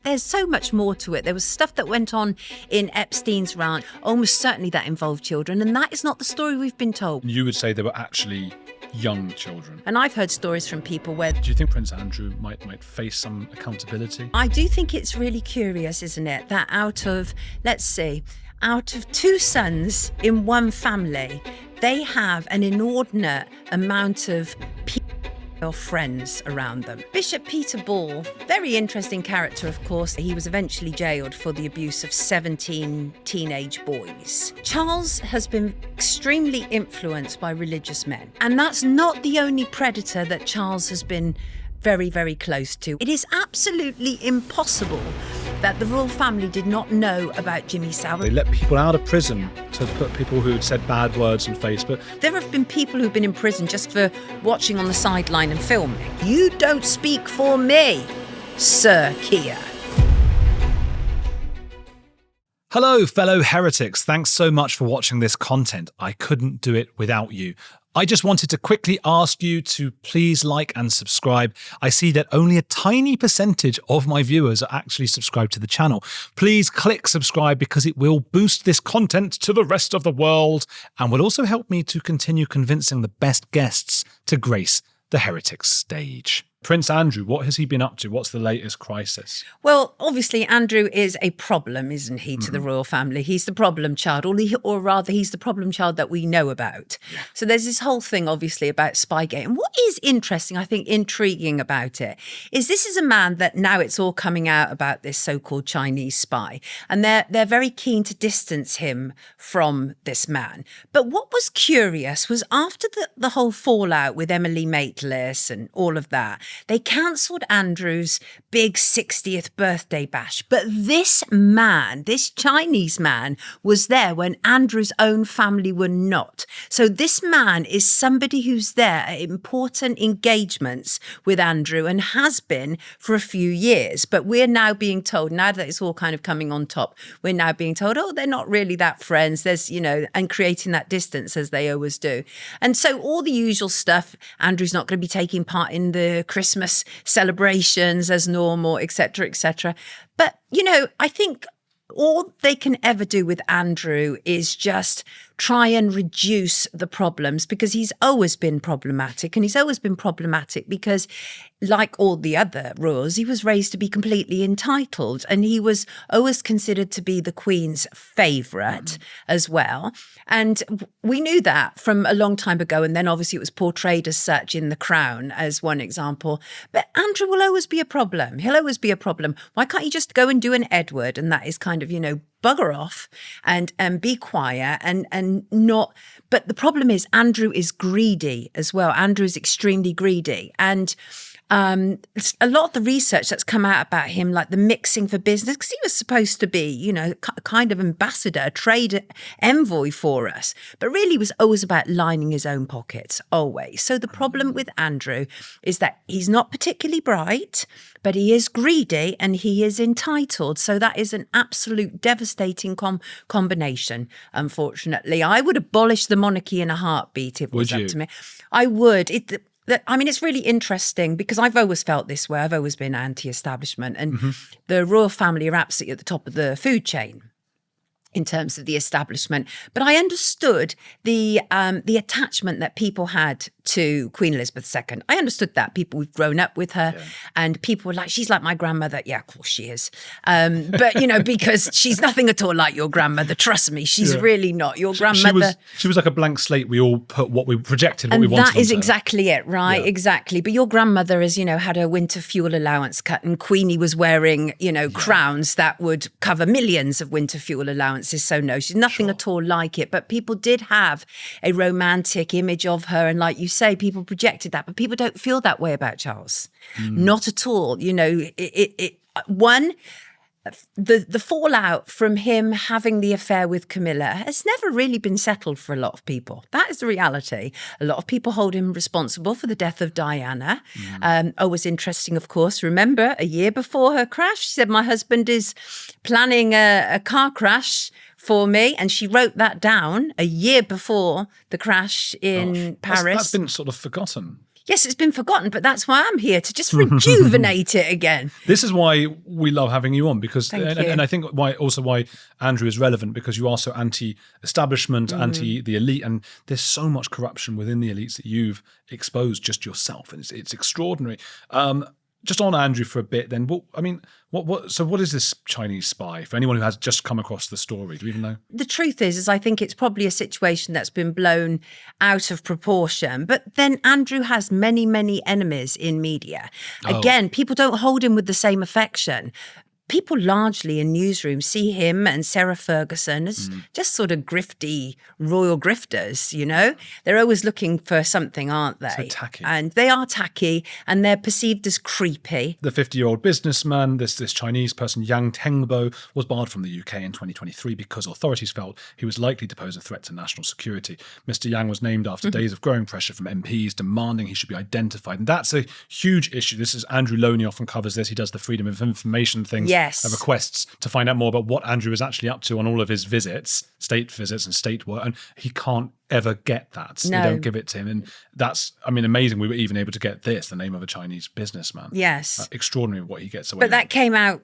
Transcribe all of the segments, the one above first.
There's so much more to it. There was stuff that went on in Epstein's ranch, almost certainly that involved children, and that is not the story we've been told. You would say they were actually young children. And I've heard stories from people where... Do you think Prince Andrew might face some accountability? I do think it's really curious, isn't it, that out of 2 sons in one family, they have an inordinate amount of friends around them. Bishop Peter Ball, very interesting character, of course. He was eventually jailed for the abuse of 17 teenage boys. Charles has been extremely influenced by religious men, and that's not the only predator that Charles has been very, very close to. It is absolutely impossible that the royal family did not know about Jimmy Savile. They let people out of prison to put people who had said bad words on Facebook. There have been people who've been in prison just for watching on the sideline and filming. You don't speak for me, Sir Keir. Hello, fellow heretics. Thanks so much for watching this content. I couldn't do it without you. I just wanted to quickly ask you to please like and subscribe. I see that only a tiny percentage of my viewers are actually subscribed to the channel. Please click subscribe because it will boost this content to the rest of the world and will also help me to continue convincing the best guests to grace the heretics stage. Prince Andrew, what has he been up to? What's the latest crisis? Well, obviously, Andrew is a problem, isn't he, to the royal family? He's the problem child, or rather, he's the problem child that we know about. Yeah. So there's this whole thing, obviously, about Spygate. And what is interesting, I think, intriguing about it, is this is a man that now it's all coming out about this so-called Chinese spy. And they're very keen to distance him from this man. But what was curious was after the whole fallout with Emily Maitlis and all of that, they cancelled Andrew's big 60th birthday bash. But this man, this Chinese man, was there when Andrew's own family were not. So this man is somebody who's there at important engagements with Andrew and has been for a few years. But we're now being told, now that it's all kind of coming on top, we're now being told, oh, they're not really that friends. There's, and creating that distance as they always do. And so all the usual stuff, Andrew's not going to be taking part in the Christmas celebrations as normal, etc., etc. But, I think all they can ever do with Andrew is just try and reduce the problems, because he's always been problematic. And he's always been problematic because, like all the other royals, he was raised to be completely entitled. And he was always considered to be the Queen's favourite as well. And we knew that from a long time ago. And then obviously it was portrayed as such in The Crown as one example. But Andrew will always be a problem. He'll always be a problem. Why can't he just go and do an Edward? And that is kind of, bugger off and be quiet and not. But the problem is Andrew is greedy as well. Andrew is extremely greedy. And a lot of the research that's come out about him, like the mixing for business, because he was supposed to be, kind of ambassador, a trade envoy for us, but really was always about lining his own pockets, always. So the problem with Andrew is that he's not particularly bright, but he is greedy and he is entitled. So that is an absolute devastating combination, unfortunately. I would abolish the monarchy in a heartbeat if it was up to me. I would. It's really interesting because I've always felt this way. I've always been anti-establishment, and the royal family are absolutely at the top of the food chain in terms of the establishment. But I understood the attachment that people had to Queen Elizabeth II. I understood that. People who've grown up with her, and people were like, she's like my grandmother. Yeah, of course she is. But, because she's nothing at all like your grandmother. Trust me, she's really not. Your grandmother... She was like a blank slate. We all put what we projected, what we wanted. And that is exactly it, right? Yeah. Exactly. But your grandmother has, had her winter fuel allowance cut, and Queenie was wearing, crowns that would cover millions of winter fuel allowances. So no, she's nothing at all like it. But people did have a romantic image of her. And like you say, people projected that. But people don't feel that way about Charles. Not at all. The fallout from him having the affair with Camilla has never really been settled for a lot of people. That is the reality. A lot of people hold him responsible for the death of Diana. Always interesting, of course. Remember, a year before her crash, she said, my husband is planning a car crash for me. And she wrote that down a year before the crash in Paris. That's been sort of forgotten. Yes, it's been forgotten, but that's why I'm here, to just rejuvenate it again. This is why we love having you on, because and I think why Andrew is relevant, because you are so anti-establishment, anti the elite, and there's so much corruption within the elites that you've exposed just yourself, and it's extraordinary. Just on Andrew for a bit, then. What is this Chinese spy? For anyone who has just come across the story, do you even know? The truth is I think it's probably a situation that's been blown out of proportion. But then Andrew has many, many enemies in media. Again, people don't hold him with the same affection. People largely in newsrooms see him and Sarah Ferguson as just sort of grifty royal grifters, you know? They're always looking for something, aren't they? So tacky. And they are tacky, and they're perceived as creepy. The 50-year-old businessman, this Chinese person, Yang Tengbo, was barred from the UK in 2023 because authorities felt he was likely to pose a threat to national security. Mr. Yang was named after days of growing pressure from MPs demanding he should be identified. And that's a huge issue. This is Andrew Loney often covers this. He does the Freedom of Information things. Yes. Requests to find out more about what Andrew is actually up to on all of his visits, state visits and state work, and he can't ever get that. No. They don't give it to him, and that's, amazing. We were even able to get the name of a Chinese businessman. Yes. Extraordinary what he gets away with. But with. that came out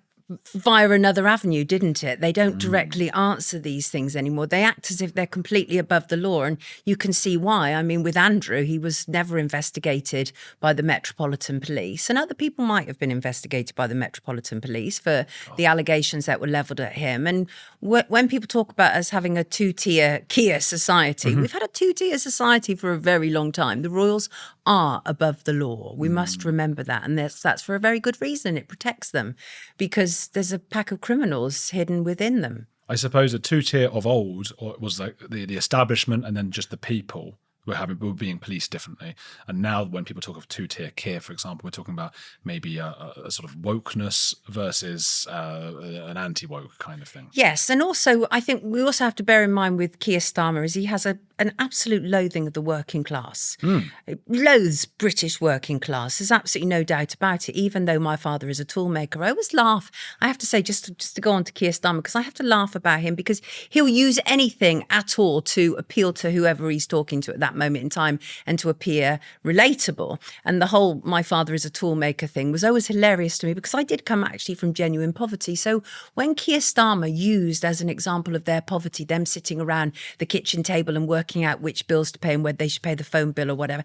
via another avenue, didn't it? They don't directly answer these things anymore. They act as if they're completely above the law, and you can see why. With Andrew, he was never investigated by the Metropolitan Police, and other people might have been investigated by the Metropolitan Police for the allegations that were levelled at him. And when people talk about us having a two-tier Keir society, we've had a two-tier society for a very long time. The royals are above the law. We must remember that, and that's for a very good reason. It protects them, because there's a pack of criminals hidden within them. I suppose a two-tier of old was like the establishment, and then just the people were being policed differently. And now when people talk of two-tier Keir, for example, we're talking about maybe a sort of wokeness versus an anti-woke kind of thing. Yes, and also I think we also have to bear in mind with Keir Starmer is he has an absolute loathing of the working class. It loathes British working class. There's absolutely no doubt about it, even though my father is a toolmaker. I always laugh, I have to say, just to go on to Keir Starmer, because I have to laugh about him, because he'll use anything at all to appeal to whoever he's talking to at that moment in time and to appear relatable. And the whole my father is a toolmaker thing was always hilarious to me, because I did come actually from genuine poverty. So when Keir Starmer used as an example of their poverty, them sitting around the kitchen table and working out which bills to pay and whether they should pay the phone bill or whatever,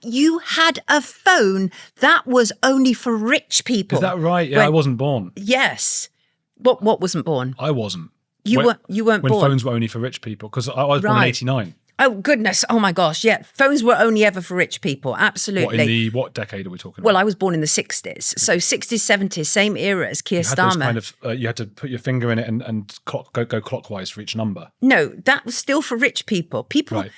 you had a phone that was only for rich people. Is that right? Yeah, I wasn't born. Yes. What wasn't born? I wasn't. You weren't born. When phones were only for rich people, because I was born in 89. Oh, goodness. Oh, my gosh. Yeah. Phones were only ever for rich people. Absolutely. What decade are we talking about? Well, I was born in the 60s. So 60s, 70s, same era as Keir Starmer. You had to put your finger in it and go clockwise for each number. No, that was still for rich people. Right.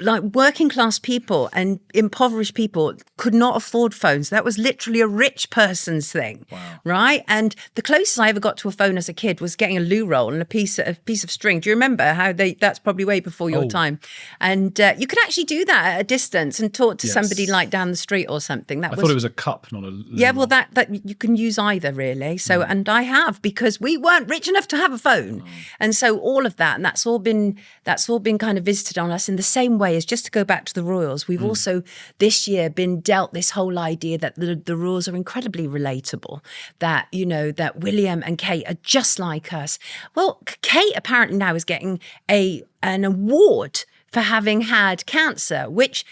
Like working class people and impoverished people could not afford phones. That was literally a rich person's thing. Wow. Right? And the closest I ever got to a phone as a kid was getting a loo roll and a piece of string. Do you remember how that's probably way before your time? And you could actually do that at a distance and talk to somebody like down the street or something. I thought it was a cup, not a loo Yeah, well, roll. that you can use either, really. So, and I have, because we weren't rich enough to have a phone. And so all of that, and that's all been kind of visited on us in the same way as, just to go back to the royals, we've also this year been dealt this whole idea that the royals are incredibly relatable, that, you know, that William and Kate are just like us. Well, Kate apparently now is getting an award for having had cancer, which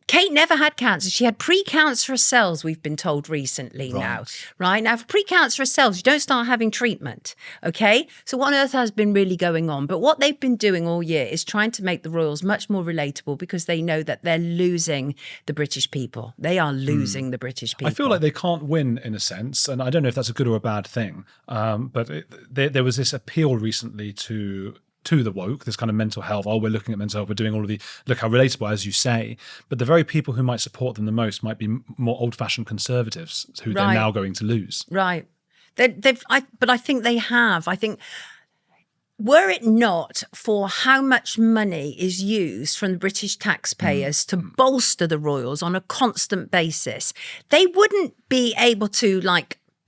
Kate never had cancer. She had precancerous cells, we've been told recently now. Right? Now, for precancerous cells, you don't start having treatment, okay? So what on earth has been really going on? But what they've been doing all year is trying to make the royals much more relatable, because they know that they're losing the British people. They are losing the British people. I feel like they can't win, in a sense, and I don't know if that's a good or a bad thing, but there was this appeal recently to the woke, this kind of mental health. Oh, we're looking at mental health. We're doing all of look how relatable, as you say. But the very people who might support them the most might be more old-fashioned conservatives who they're now going to lose. Right. But I think they have. I think, were it not for how much money is used from the British taxpayers to bolster the royals on a constant basis, they wouldn't be able to,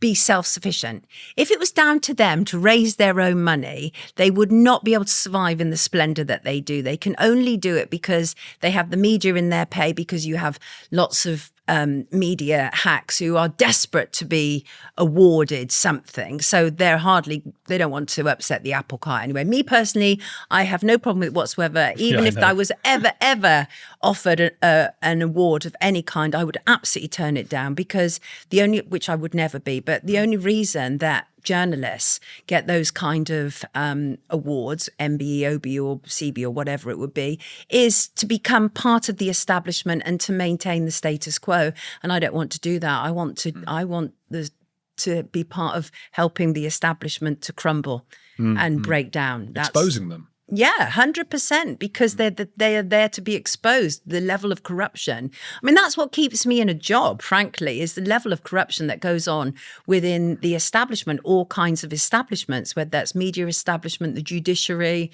be self-sufficient. If it was down to them to raise their own money, they would not be able to survive in the splendor that they do. They can only do it because they have the media in their pay, because you have lots of media hacks who are desperate to be awarded something. So they don't want to upset the apple cart anyway. Me personally, I have no problem with it whatsoever. Even if I was ever offered an award of any kind, I would absolutely turn it down, because which I would never be, but the only reason that journalists get those kind of awards, MBE, OBE or CB or whatever it would be, is to become part of the establishment and to maintain the status quo. And I don't want to do that. I want to be part of helping the establishment to crumble and break down. Exposing them. Yeah, 100%, because they are there to be exposed. The level of corruption. I mean, that's what keeps me in a job, frankly, is the level of corruption that goes on within the establishment, all kinds of establishments, whether that's media establishment, the judiciary,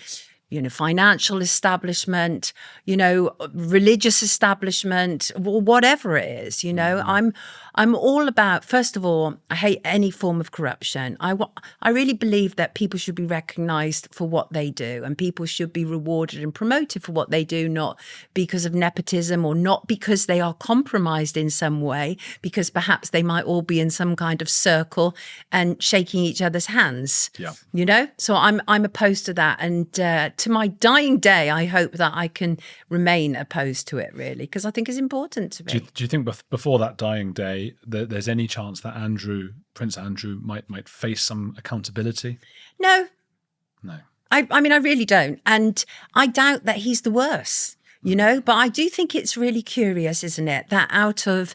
financial establishment, religious establishment, or whatever it is. I'm all about, first of all, I hate any form of corruption. I really believe that people should be recognized for what they do, and people should be rewarded and promoted for what they do, not because of nepotism or not because they are compromised in some way, because perhaps they might all be in some kind of circle and shaking each other's hands. Yeah. So I'm opposed to that. And to my dying day, I hope that I can remain opposed to it, really, because I think it's important to be. Do you think before that dying day, there's any chance that Prince Andrew might face some accountability? No. I mean, I really don't. And I doubt that he's the worst, but I do think it's really curious, isn't it, that out of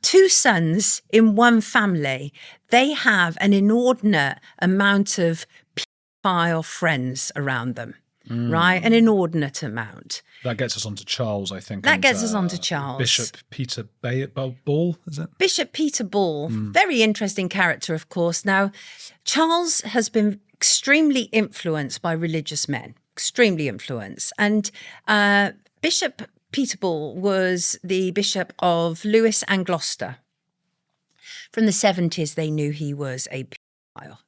two sons in one family, they have an inordinate amount of pedophile friends around them. Right? An inordinate amount. That gets us onto Charles, I think. That gets us onto Charles. Bishop Peter Ball, is it? Bishop Peter Ball. Very interesting character, of course. Now, Charles has been extremely influenced by religious men. Extremely influenced. And Bishop Peter Ball was the Bishop of Lewes and Gloucester. From the 70s, they knew he was a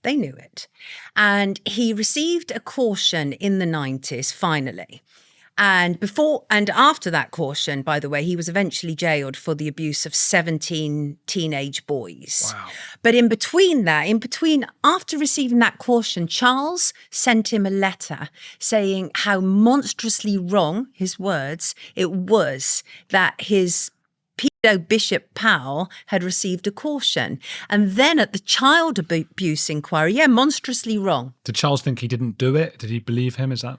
They knew it. And he received a caution in the 90s, finally. And after that caution, by the way, he was eventually jailed for the abuse of 17 teenage boys. Wow. But after receiving that caution, Charles sent him a letter saying how monstrously wrong, his words, it was that his Bishop Powell had received a caution. And then at the child abuse inquiry, monstrously wrong. Did Charles think he didn't do it? Did he believe him? Is that?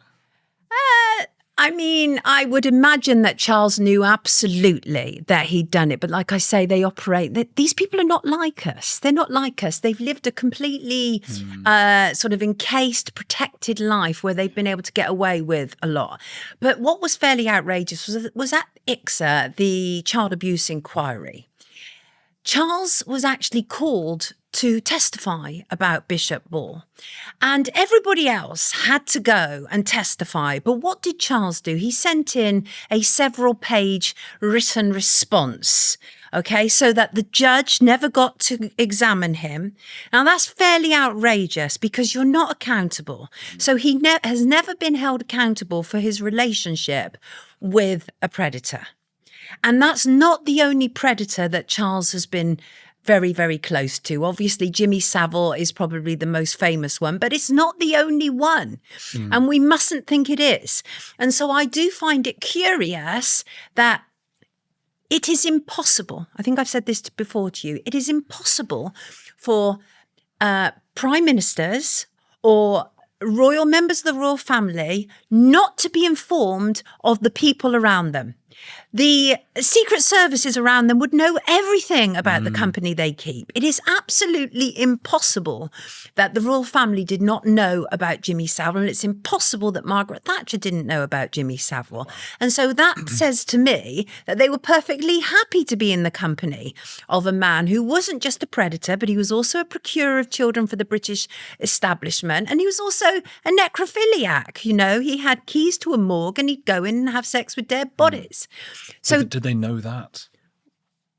I mean, I would imagine that Charles knew absolutely that he'd done it. But like I say, these people are not like us. They're not like us. They've lived a completely sort of encased, protected life where they've been able to get away with a lot. But what was fairly outrageous was at ICSA, the child abuse inquiry. Charles was actually called to testify about Bishop Ball, and everybody else had to go and testify. But what did Charles do? He sent in a several-page written response, so that the judge never got to examine him. Now, that's fairly outrageous because you're not accountable. So he has never been held accountable for his relationship with a predator. And that's not the only predator that Charles has been very, very close to. Obviously, Jimmy Savile is probably the most famous one, but it's not the only one. And we mustn't think it is. And so I do find it curious that it is impossible. I think I've said this before to you. It is impossible for prime ministers or royal members of the royal family not to be informed of the people around them. The secret services around them would know everything about the company they keep. It is absolutely impossible that the royal family did not know about Jimmy Savile, and it's impossible that Margaret Thatcher didn't know about Jimmy Savile. And so that says to me that they were perfectly happy to be in the company of a man who wasn't just a predator, but he was also a procurer of children for the British establishment. And he was also a necrophiliac. He had keys to a morgue and he'd go in and have sex with dead bodies. So did they know that?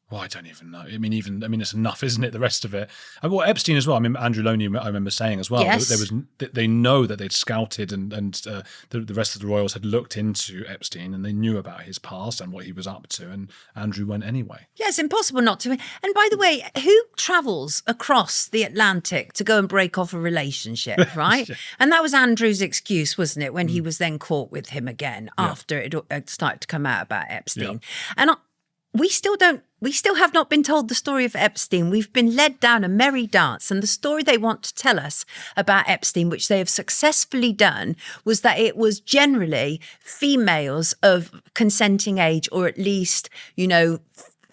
Well, I don't even know. I mean, it's enough, isn't it? The rest of it. And well, Epstein as well. I mean, Andrew Loney, I remember saying as well, Yes. they know that they'd scouted and the rest of the royals had looked into Epstein and they knew about his past and what he was up to. And Andrew went anyway. Yeah, it's impossible not to. And by the way, who travels across the Atlantic to go and break off a relationship, right? And that was Andrew's excuse, wasn't it, when he was then caught with him again after it started to come out about Epstein. And we still have not been told the story of Epstein. We've been led down a merry dance, and the story they want to tell us about Epstein, which they have successfully done, was that it was generally females of consenting age, or at least,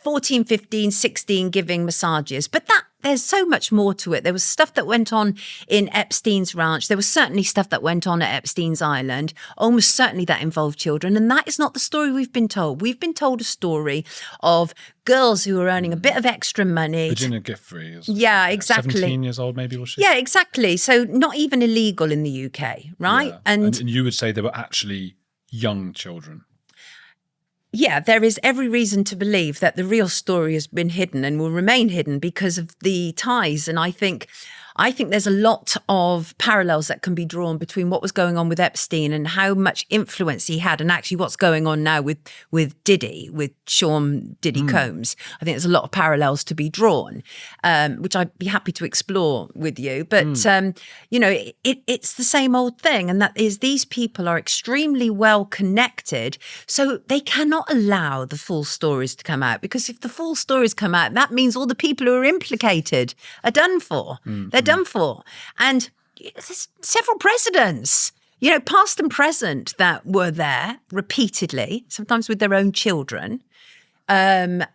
14, 15, 16 giving massages. But there's so much more to it. There was stuff that went on in Epstein's ranch. There was certainly stuff that went on at Epstein's island, almost certainly that involved children. And that is not the story we've been told. We've been told a story of girls who are earning a bit of extra money. Virginia Giuffre is exactly. 17 years old, maybe, was she? Yeah, exactly. So not even illegal in the UK, right? Yeah. And you would say they were actually young children. Yeah, there is every reason to believe that the real story has been hidden and will remain hidden because of the ties. And I think there's a lot of parallels that can be drawn between what was going on with Epstein and how much influence he had, and actually what's going on now with Diddy, with Sean Diddy Combs. I think there's a lot of parallels to be drawn, which I'd be happy to explore with you. But, it's the same old thing. And that is, these people are extremely well connected. So they cannot allow the full stories to come out, because if the full stories come out, that means all the people who are implicated are done for. They're done for. And there's several presidents, past and present, that were there repeatedly, sometimes with their own children. We can't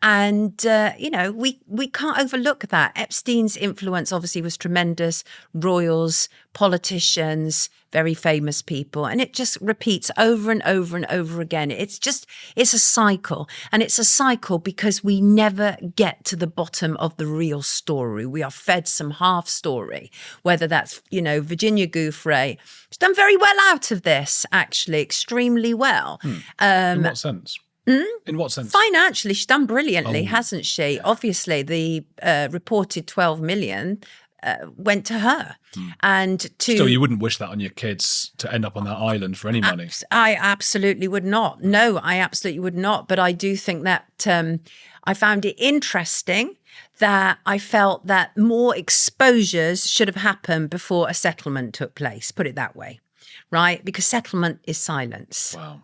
overlook that. Epstein's influence obviously was tremendous. Royals, politicians, very famous people. And it just repeats over and over and over again. It's a cycle. And it's a cycle because we never get to the bottom of the real story. We are fed some half story, whether that's, Virginia Giuffre. She's done very well out of this, actually, extremely well. In what sense? In what sense? Financially, she's done brilliantly, hasn't she? Yeah. Obviously, the reported 12 million went to her. And Still, you wouldn't wish that on your kids, to end up on that island for any money. I absolutely would not. No, I absolutely would not. But I do think that I found it interesting that I felt that more exposures should have happened before a settlement took place, put it that way, right? Because settlement is silence. Wow.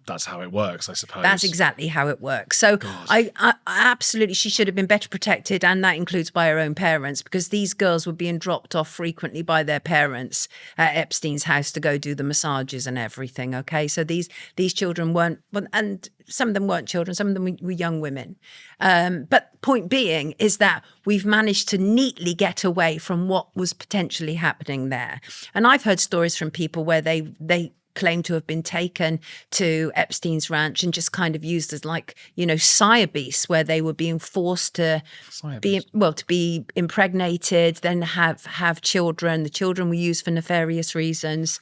That's how it works, I suppose. That's exactly how it works. So I absolutely, she should have been better protected, and that includes by her own parents, because these girls were being dropped off frequently by their parents at Epstein's house to go do the massages and everything, okay? So these children weren't, and some of them weren't children, some of them were young women. But point being is that we've managed to neatly get away from what was potentially happening there. And I've heard stories from people where they claimed to have been taken to Epstein's ranch and just kind of used as sire beasts, where they were being forced to be impregnated, then have children. The children were used for nefarious reasons.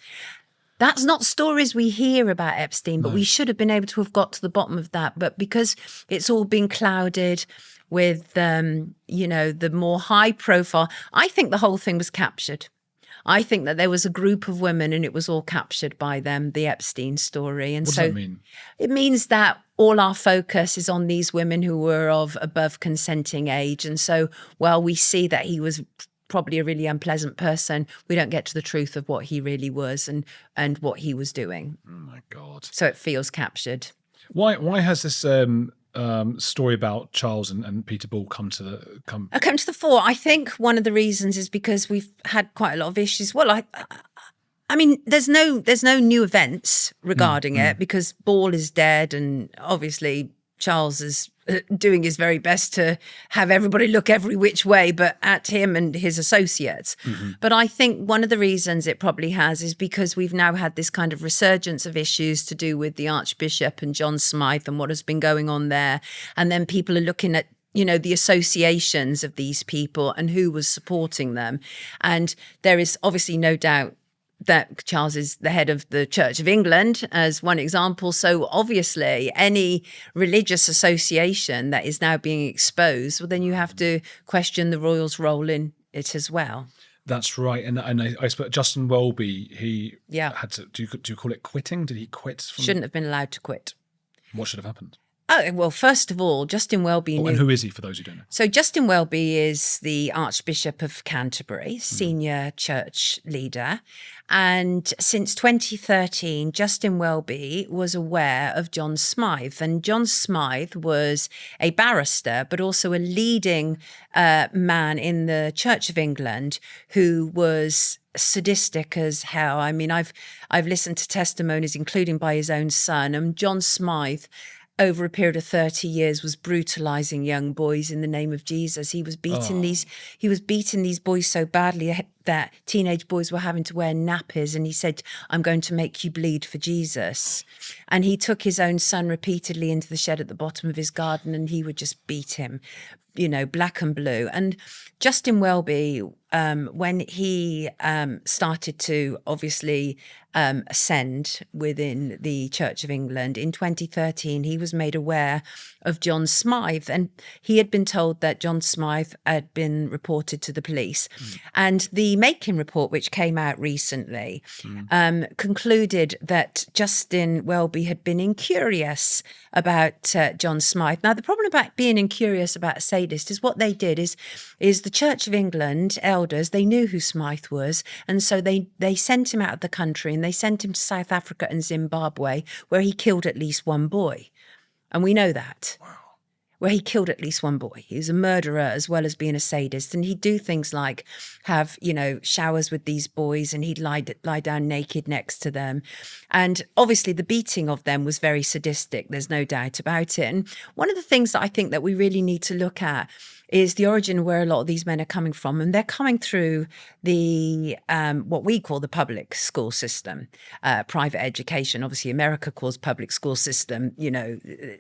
That's not stories we hear about Epstein, but we should have been able to have got to the bottom of that. But because it's all been clouded with, the more high profile, I think the whole thing was captured. I think that there was a group of women and it was all captured by them, the Epstein story. And what does that mean? It means that all our focus is on these women who were of above consenting age. And so while we see that he was probably a really unpleasant person, we don't get to the truth of what he really was and what he was doing. Oh my God. So it feels captured. Why has this story about Charles and Peter Ball come to the fore? I think one of the reasons is because we've had quite a lot of issues. Well, I mean, there's no new events regarding it, because Ball is dead, and obviously Charles is doing his very best to have everybody look every which way but at him and his associates. But I think one of the reasons it probably has is because we've now had this kind of resurgence of issues to do with the Archbishop and John Smythe and what has been going on there. And then people are looking at the associations of these people and who was supporting them. And there is obviously no doubt that Charles is the head of the Church of England, as one example. So obviously, any religious association that is now being exposed, well, then you have to question the royals' role in it as well. That's right. And I suppose Justin Welby, he Yeah. had to, do you call it quitting? Did he quit? Shouldn't have been allowed to quit. What should have happened? Oh, well, first of all, Justin Welby knew. And who is he, for those who don't know? So Justin Welby is the Archbishop of Canterbury, senior church leader. And since 2013, Justin Welby was aware of John Smythe. And John Smythe was a barrister, but also a leading man in the Church of England who was sadistic as hell. I mean, I've listened to testimonies, including by his own son, and John Smythe, over a period of 30 years, was brutalizing young boys in the name of Jesus. He was beating these boys so badly that teenage boys were having to wear nappies, and he said, "I'm going to make you bleed for Jesus." And he took his own son repeatedly into the shed at the bottom of his garden, and he would just beat him, black and blue. And Justin Welby, when he started to obviously ascend within the Church of England in 2013, he was made aware of John Smythe, and he had been told that John Smythe had been reported to the police. And the Making report, which came out recently, concluded that Justin Welby had been incurious about John Smythe. Now, the problem about being incurious about a sadist is what they did is the Church of England elders, they knew who Smythe was, and so they sent him out of the country, and they sent him to South Africa and Zimbabwe, where he killed at least one boy. And we know that. Wow. Where he killed at least one boy. He was a murderer as well as being a sadist. And he'd do things like have, showers with these boys, and he'd lie down naked next to them. And obviously the beating of them was very sadistic. There's no doubt about it. And one of the things that I think that we really need to look at is the origin where a lot of these men are coming from. And they're coming through the, what we call the public school system, private education. Obviously, America calls public school system,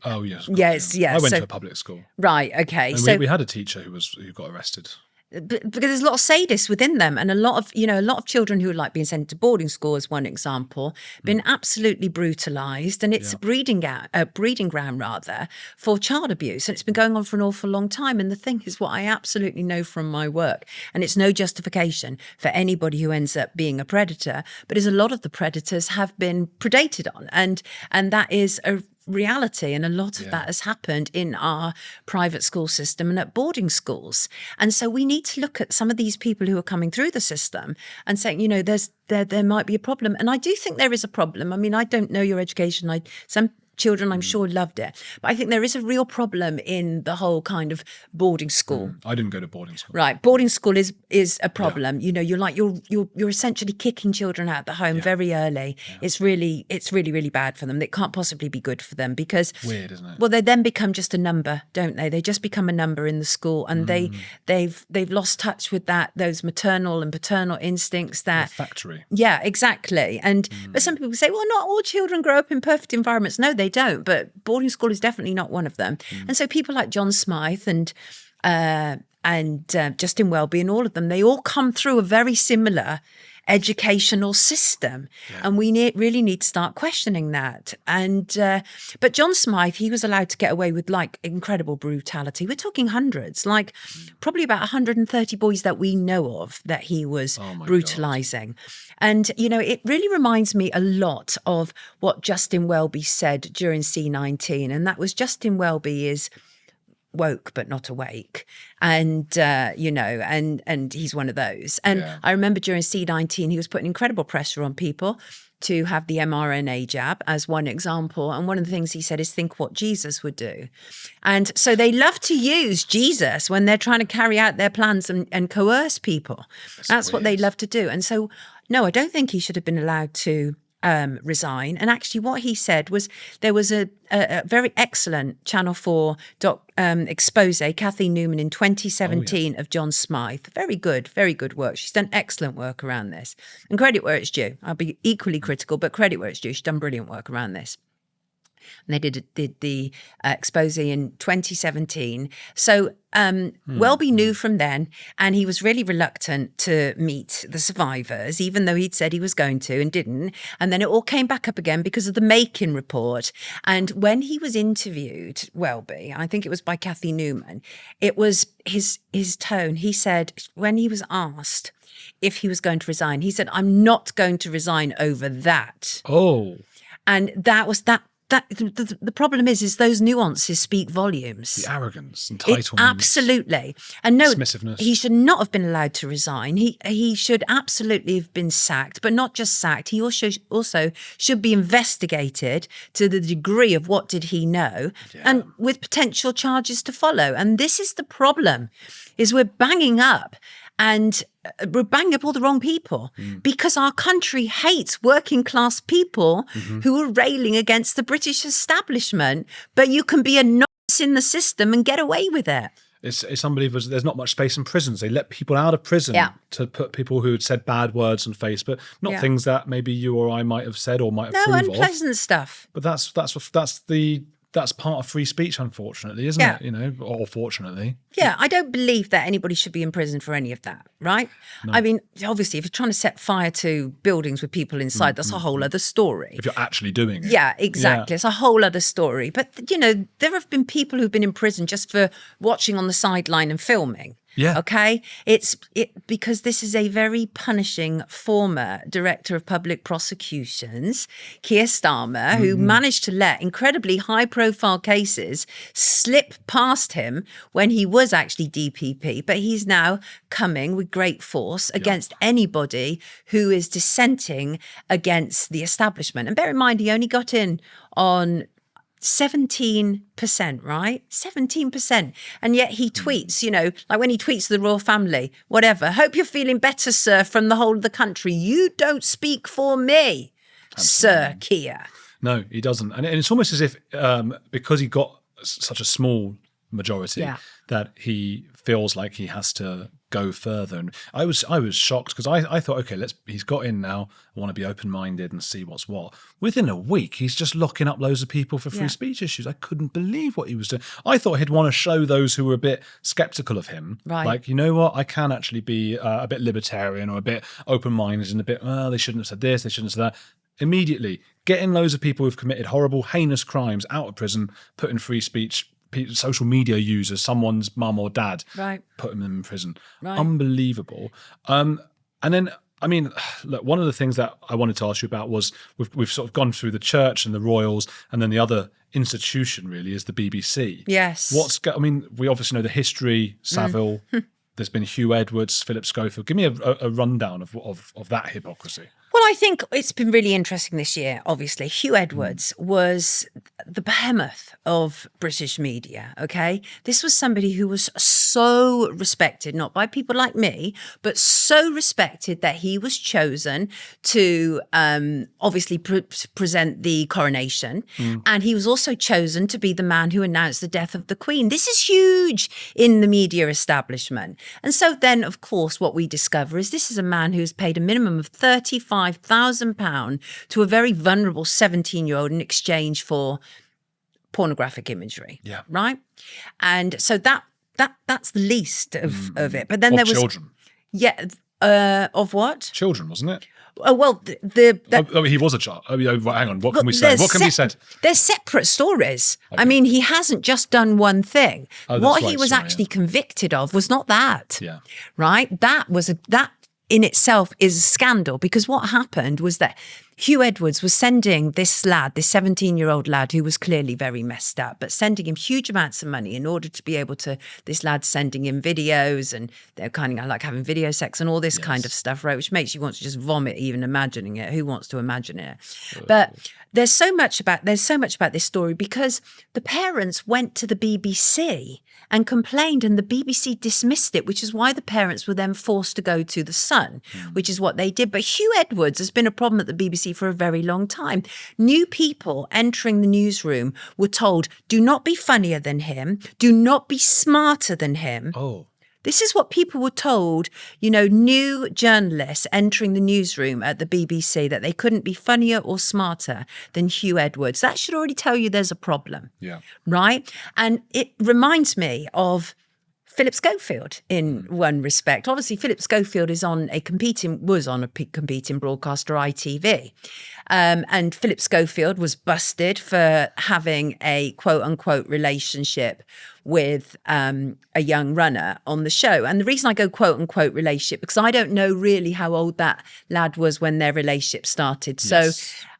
Oh, yes. Yes. I went to a public school. Right, okay. And so we had a teacher who got arrested. Because there's a lot of sadists within them, and a lot of children who are like being sent to boarding school, as one example, been absolutely brutalized, and it's a breeding ground rather for child abuse, and it's been going on for an awful long time. And the thing is, what I absolutely know from my work, and it's no justification for anybody who ends up being a predator, but is a lot of the predators have been predated on, and that is a reality, and a lot of that has happened in our private school system and at boarding schools. And so we need to look at some of these people who are coming through the system and saying, there might be a problem. And I do think there is a problem. I mean, I don't know your education. Some children, I'm sure, loved it. But I think there is a real problem in the whole kind of boarding school. I didn't go to boarding school. Right. Boarding school is a problem. Yeah. You're essentially kicking children out of the home very early. Yeah. It's really, really bad for them. It can't possibly be good for them because weird, isn't it? Well, they then become just a number, don't they? They just become a number in the school, and they've lost touch with those maternal and paternal instincts that factory. Yeah, exactly. And but some people say, well, not all children grow up in perfect environments. No, they don't, but boarding school is definitely not one of them. And so people like John Smythe and Justin Welby and all of them, they all come through a very similar educational system, and we really need to start questioning that. And but John Smythe, he was allowed to get away with like incredible brutality. We're talking hundreds, like probably about 130 boys that we know of that he was brutalizing. God. And it really reminds me a lot of what Justin Welby said during C19, and that was Justin Welby is woke but not awake, and and he's one of those. And I remember during C19 he was putting incredible pressure on people to have the mRNA jab as one example, and one of the things he said is think what Jesus would do. And so they love to use Jesus when they're trying to carry out their plans and coerce people. That's what they love to do. And so no, I don't think he should have been allowed to resign. And actually what he said was there was a very excellent Channel 4 expose, Kathy Newman in 2017 of John Smythe. Very good work. She's done excellent work around this. And credit where it's due. I'll be equally critical, but credit where it's due. She's done brilliant work around this. And they did the expose in 2017. So Welby knew from then, and he was really reluctant to meet the survivors, even though he'd said he was going to and didn't. And then it all came back up again because of the Macon report. And when he was interviewed, Welby, I think it was by Kathy Newman, it was his tone. He said, when he was asked if he was going to resign, he said, "I'm not going to resign over that." Oh. And that was that. The problem is those nuances speak volumes. The arrogance, entitlement. Absolutely. And no, dismissiveness. He should not have been allowed to resign. He should absolutely have been sacked, but not just sacked. He also should be investigated to the degree of what did he know, and with potential charges to follow. And this is the problem, is we're banging up and we're banging up all the wrong people because our country hates working class people who are railing against the British establishment. But you can be a nonce in the system and get away with it. It's unbelievable. There's not much space in prisons. They let people out of prison to put people who had said bad words on Facebook, not things that maybe you or I might have said or might approve of. No, unpleasant stuff. But that's part of free speech, unfortunately, isn't it? You know, or fortunately. Yeah, I don't believe that anybody should be in prison for any of that, right? No. I mean, obviously, if you're trying to set fire to buildings with people inside, that's a whole other story. If you're actually doing it. Yeah, exactly. It's a whole other story. But, you know, there have been people who've been in prison just for watching on the sideline and filming. Yeah. Okay. Because this is a very punishing former director of public prosecutions, Keir Starmer, who managed to let incredibly high profile cases slip past him when he was actually DPP. But he's now coming with great force against anybody who is dissenting against the establishment. And bear in mind, he only got in on 17%, right? 17%. And yet he tweets, you know, like when he tweets to the royal family, whatever, "Hope you're feeling better, sir, from the whole of the country. You don't speak for me, Sir Keir." No, he doesn't. And it's almost as if because he got such a small majority that he feels like he has to go further. And I was shocked because I thought, okay, he's got in now. I want to be open-minded and see what's what. Within a week, he's just locking up loads of people for free speech issues. I couldn't believe what he was doing. I thought he'd want to show those who were a bit skeptical of him, like, you know what, I can actually be a bit libertarian or a bit open-minded and a bit, they shouldn't have said this, they shouldn't have said that. Immediately, getting loads of people who've committed horrible, heinous crimes out of prison, putting free speech, social media users, someone's mum or dad, putting them in prison. Unbelievable. And then, I mean, look, one of the things that I wanted to ask you about was we've sort of gone through the church and the royals, and then the other institution really is the BBC. Yes. I mean, we obviously know the history, Savile. There's been Hugh Edwards, Philip Schofield. Give me a rundown of that hypocrisy. Well, I think it's been really interesting this year, obviously. Hugh Edwards was the behemoth of British media, okay? This was somebody who was so respected, not by people like me, but so respected that he was chosen to obviously present the coronation. And he was also chosen to be the man who announced the death of the Queen. This is huge in the media establishment. And so then, of course, what we discover is this is a man who's paid a minimum of £35,000 to a very vulnerable 17-year-old in exchange for pornographic imagery. Yeah. Right? And so that's the least of it. But then there was children. Yeah. Of what? Children, wasn't it? Oh, well, he was a child. Hang on. What can we say? What can be said? They're separate stories. Okay. I mean, he hasn't just done one thing. What he was actually convicted of was not that. Yeah. Right? That in itself is a scandal, because what happened was that Hugh Edwards was sending this 17-year-old lad who was clearly very messed up, but sending him huge amounts of money in order to be able to, this lad sending him videos, and they're kind of like having video sex and all this kind of stuff, right? Which makes you want to just vomit even imagining it. Who wants to imagine it? But there's so much about this story because the parents went to the BBC and complained, and the BBC dismissed it, which is why the parents were then forced to go to The Sun, which is what they did. But Hugh Edwards has been a problem at the BBC for a very long time. New people entering the newsroom were told, do not be funnier than him, do not be smarter than him. This is what people were told, new journalists entering the newsroom at the BBC, that they couldn't be funnier or smarter than Hugh Edwards. That should already tell you there's a problem. Yeah. Right? And it reminds me of Philip Schofield in one respect. Obviously, Philip Schofield was on a competing broadcaster, ITV. And Philip Schofield was busted for having a quote unquote relationship with a young runner on the show. And the reason I go quote unquote relationship, because I don't know really how old that lad was when their relationship started. So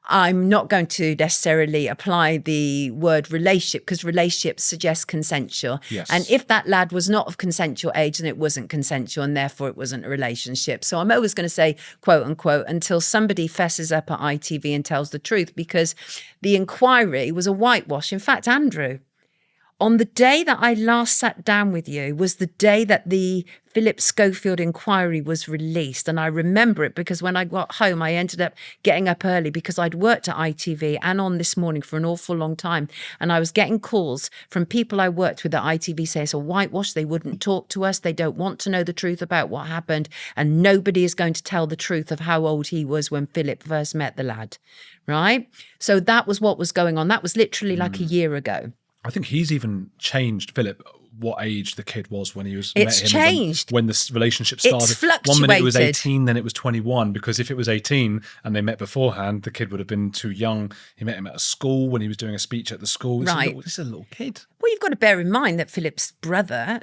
I'm not going to necessarily apply the word relationship, because relationship suggests consensual. Yes. And if that lad was not of consensual age, then it wasn't consensual, and therefore it wasn't a relationship. So I'm always going to say quote unquote until somebody fesses up at ITV and tells the truth, because the inquiry was a whitewash. In fact, Andrew, on the day that I last sat down with you was the day that the Philip Schofield inquiry was released. And I remember it because when I got home, I ended up getting up early because I'd worked at ITV and on This Morning for an awful long time. And I was getting calls from people I worked with at ITV saying it's a whitewash. They wouldn't talk to us. They don't want to know the truth about what happened. And nobody is going to tell the truth of how old he was when Philip first met the lad. Right? So that was what was going on. That was literally like a year ago. I think he's even changed, Philip, what age the kid was when he was It's met him. changed. When this relationship started. It's fluctuated. 1 minute it was 18, then it was 21. Because if it was 18 and they met beforehand, the kid would have been too young. He met him at a school when he was doing a speech at the school. Right. This is a little kid. Well, you've got to bear in mind that Philip's brother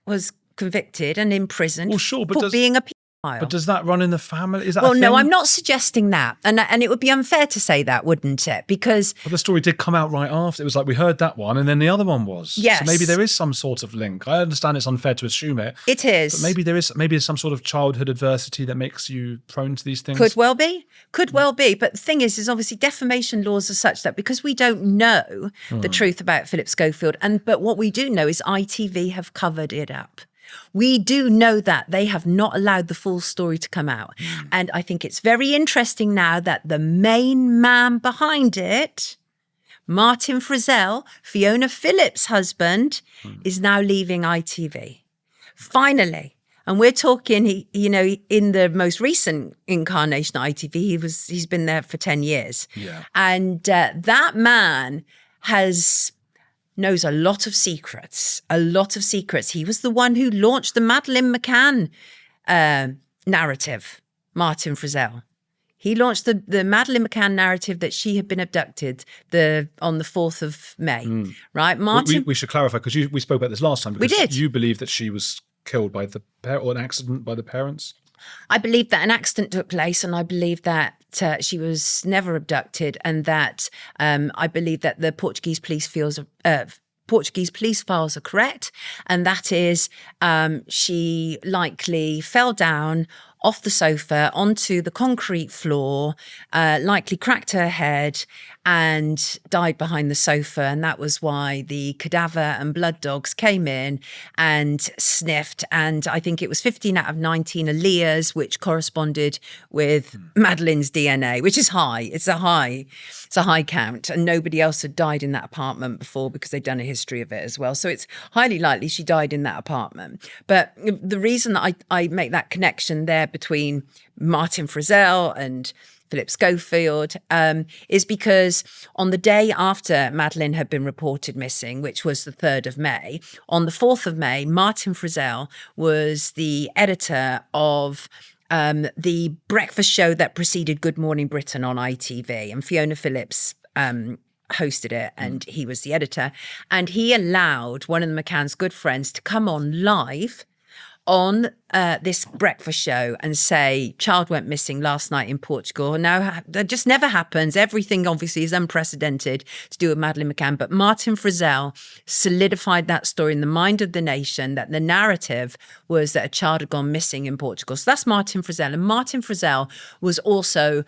was convicted and imprisoned for being a paedophile. But does that run in the family? Is that well, a thing? no, I'm not suggesting that. And it would be unfair to say that, wouldn't it? Because But the story did come out right after. It was like we heard that one and then the other one was. Yes. So maybe there is some sort of link. I understand it's unfair to assume it. It is. But maybe there's some sort of childhood adversity that makes you prone to these things. Could well be. Could well be. But the thing is obviously defamation laws are such that because we don't know the truth about Philip Schofield, but what we do know is ITV have covered it up. We do know that they have not allowed the full story to come out. And I think it's very interesting now that the main man behind it, Martin Frizzell, Fiona Phillips' husband, is now leaving ITV. Finally. And we're talking, in the most recent incarnation of ITV, he's been there for 10 years. Yeah. And that man knows a lot of secrets. He was the one who launched the Madeleine McCann narrative, Martin Frizzell. He launched the Madeleine McCann narrative that she had been abducted on the 4th of May, right? Martin. We should clarify, because we spoke about this last time. Because we did. You believe that she was killed by or an accident by the parents? I believe that an accident took place, and I believe that she was never abducted, and that I believe that the Portuguese police files are correct, and that is she likely fell down off the sofa onto the concrete floor, likely cracked her head and died behind the sofa. And that was why the cadaver and blood dogs came in and sniffed. And I think it was 15 out of 19 alleles, which corresponded with Madeleine's DNA, which is high. It's a high count. And nobody else had died in that apartment before because they'd done a history of it as well. So it's highly likely she died in that apartment. But the reason that I make that connection there between Martin Frizzell and Philip Schofield is because on the day after Madeleine had been reported missing, which was the 3rd of May, on the 4th of May, Martin Frizzell was the editor of the breakfast show that preceded Good Morning Britain on ITV, and Fiona Phillips hosted it, and he was the editor. And he allowed one of the McCann's good friends to come on live on this breakfast show and say, child went missing last night in Portugal. Now, that just never happens. Everything obviously is unprecedented to do with Madeleine McCann. But Martin Frizzell solidified that story in the mind of the nation, that the narrative was that a child had gone missing in Portugal. So that's Martin Frizzell. And Martin Frizzell was also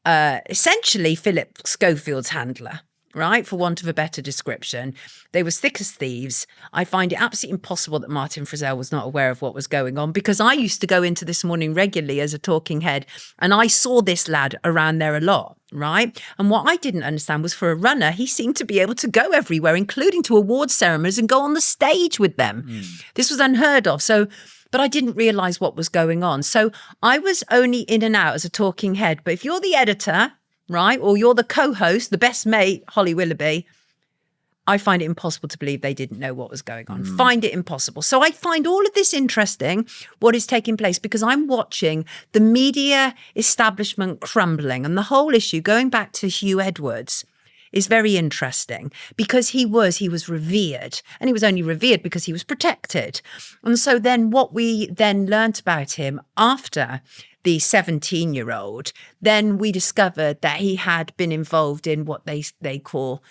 essentially Philip Schofield's handler. right, for want of a better description. They were thick as thieves. I find it absolutely impossible that Martin Frizzell was not aware of what was going on, because I used to go into This Morning regularly as a talking head, and I saw this lad around there a lot, right? And what I didn't understand was, for a runner, he seemed to be able to go everywhere, including to award ceremonies, and go on the stage with them. This was unheard of. But I didn't realise what was going on. So I was only in and out as a talking head. But if you're the editor, right, or you're the co-host, the best mate, Holly Willoughby, I find it impossible to believe they didn't know what was going on. Find it impossible. So I find all of this interesting, what is taking place, because I'm watching the media establishment crumbling. And the whole issue, going back to Hugh Edwards, is very interesting, because he was revered, and he was only revered because he was protected. And so then what we then learnt about him after the 17-year-old, then we discovered that he had been involved in what they call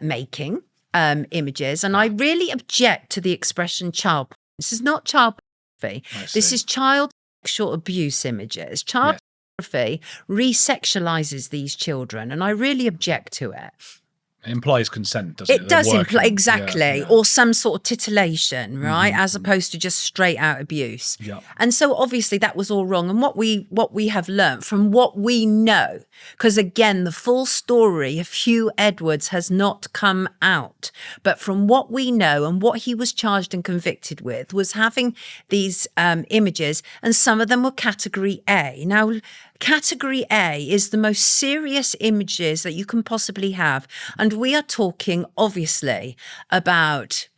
making images. And I really object to the expression child. This is not child pornography. This is child sexual abuse images. Child pornography re-sexualizes these children, and I really object to it. It implies consent, doesn't it? It does imply, exactly, or some sort of titillation, right, as opposed to just straight out abuse. And so obviously that was all wrong. And what we have learnt from what we know, because again, the full story of Hugh Edwards has not come out, but from what we know and what he was charged and convicted with was having these images, and some of them were category A. Now, category A is the most serious images that you can possibly have. And we are talking, obviously, about,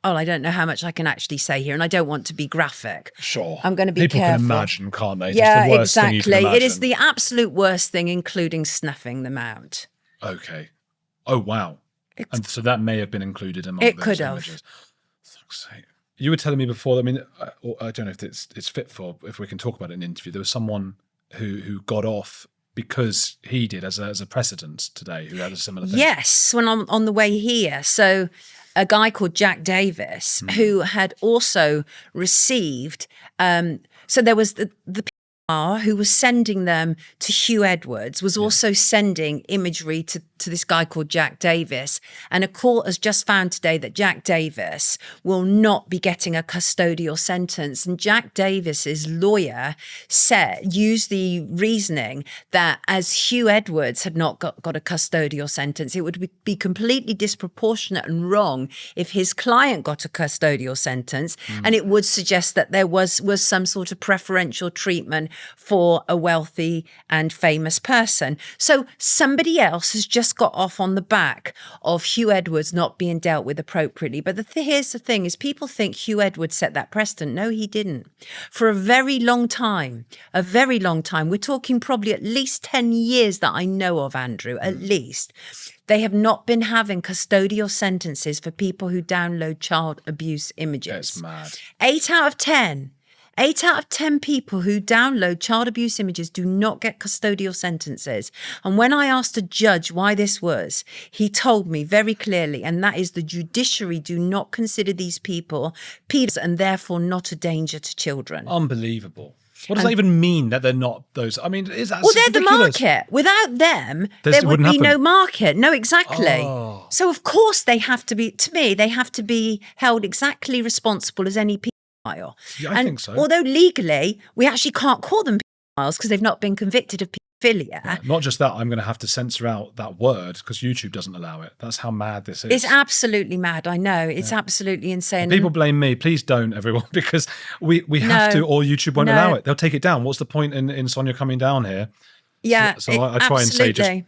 I don't know how much I can actually say here, and I don't want to be graphic. Sure. I'm going to be People careful. Can imagine, can't they? Yeah, Just the worst exactly. Thing you can imagine. It is the absolute worst thing, including snuffing them out. Okay. Oh, wow. And so that may have been included among those could images. Fuck's sake. You were telling me before, I mean, I don't know if it's fit for, if we can talk about it in an interview. There was someone who got off because he did as a precedent today, who had a similar thing. Yes, when I'm on the way here. So a guy called Jack Davis, who had also received, so there was the PR who was sending them to Hugh Edwards, was also sending imagery to this guy called Jack Davis. And a court has just found today that Jack Davis will not be getting a custodial sentence. And Jack Davis's lawyer used the reasoning that as Hugh Edwards had not got a custodial sentence, it would be completely disproportionate and wrong if his client got a custodial sentence. And it would suggest that there was some sort of preferential treatment for a wealthy and famous person. So somebody else has just got off on the back of Hugh Edwards not being dealt with appropriately. But here's the thing, is people think Hugh Edwards set that precedent. No, he didn't. For a very long time, we're talking probably at least 10 years that I know of, Andrew, at least, they have not been having custodial sentences for people who download child abuse images. That's mad. 8 out of 10 people who download child abuse images do not get custodial sentences. And when I asked a judge why this was, he told me very clearly, and that is the judiciary do not consider these people pedophiles and therefore not a danger to children. Unbelievable. What does that even mean, that they're not those? I mean, is that Well, they're ridiculous? the market. Without them, there would be no market. No, exactly. Oh. So, of course, they have to be, to me, they have to be held exactly responsible as any pedophile. Yeah, I think so. Although legally, we actually can't call them pedophiles because they've not been convicted of pedophilia. Yeah, not just that, I'm going to have to censor out that word because YouTube doesn't allow it. That's how mad this is. It's absolutely mad. I know. It's absolutely insane. And people blame me. Please don't, everyone, because we have to, or YouTube won't allow it. They'll take it down. What's the point in Sonia coming down here? Yeah. So I try and say just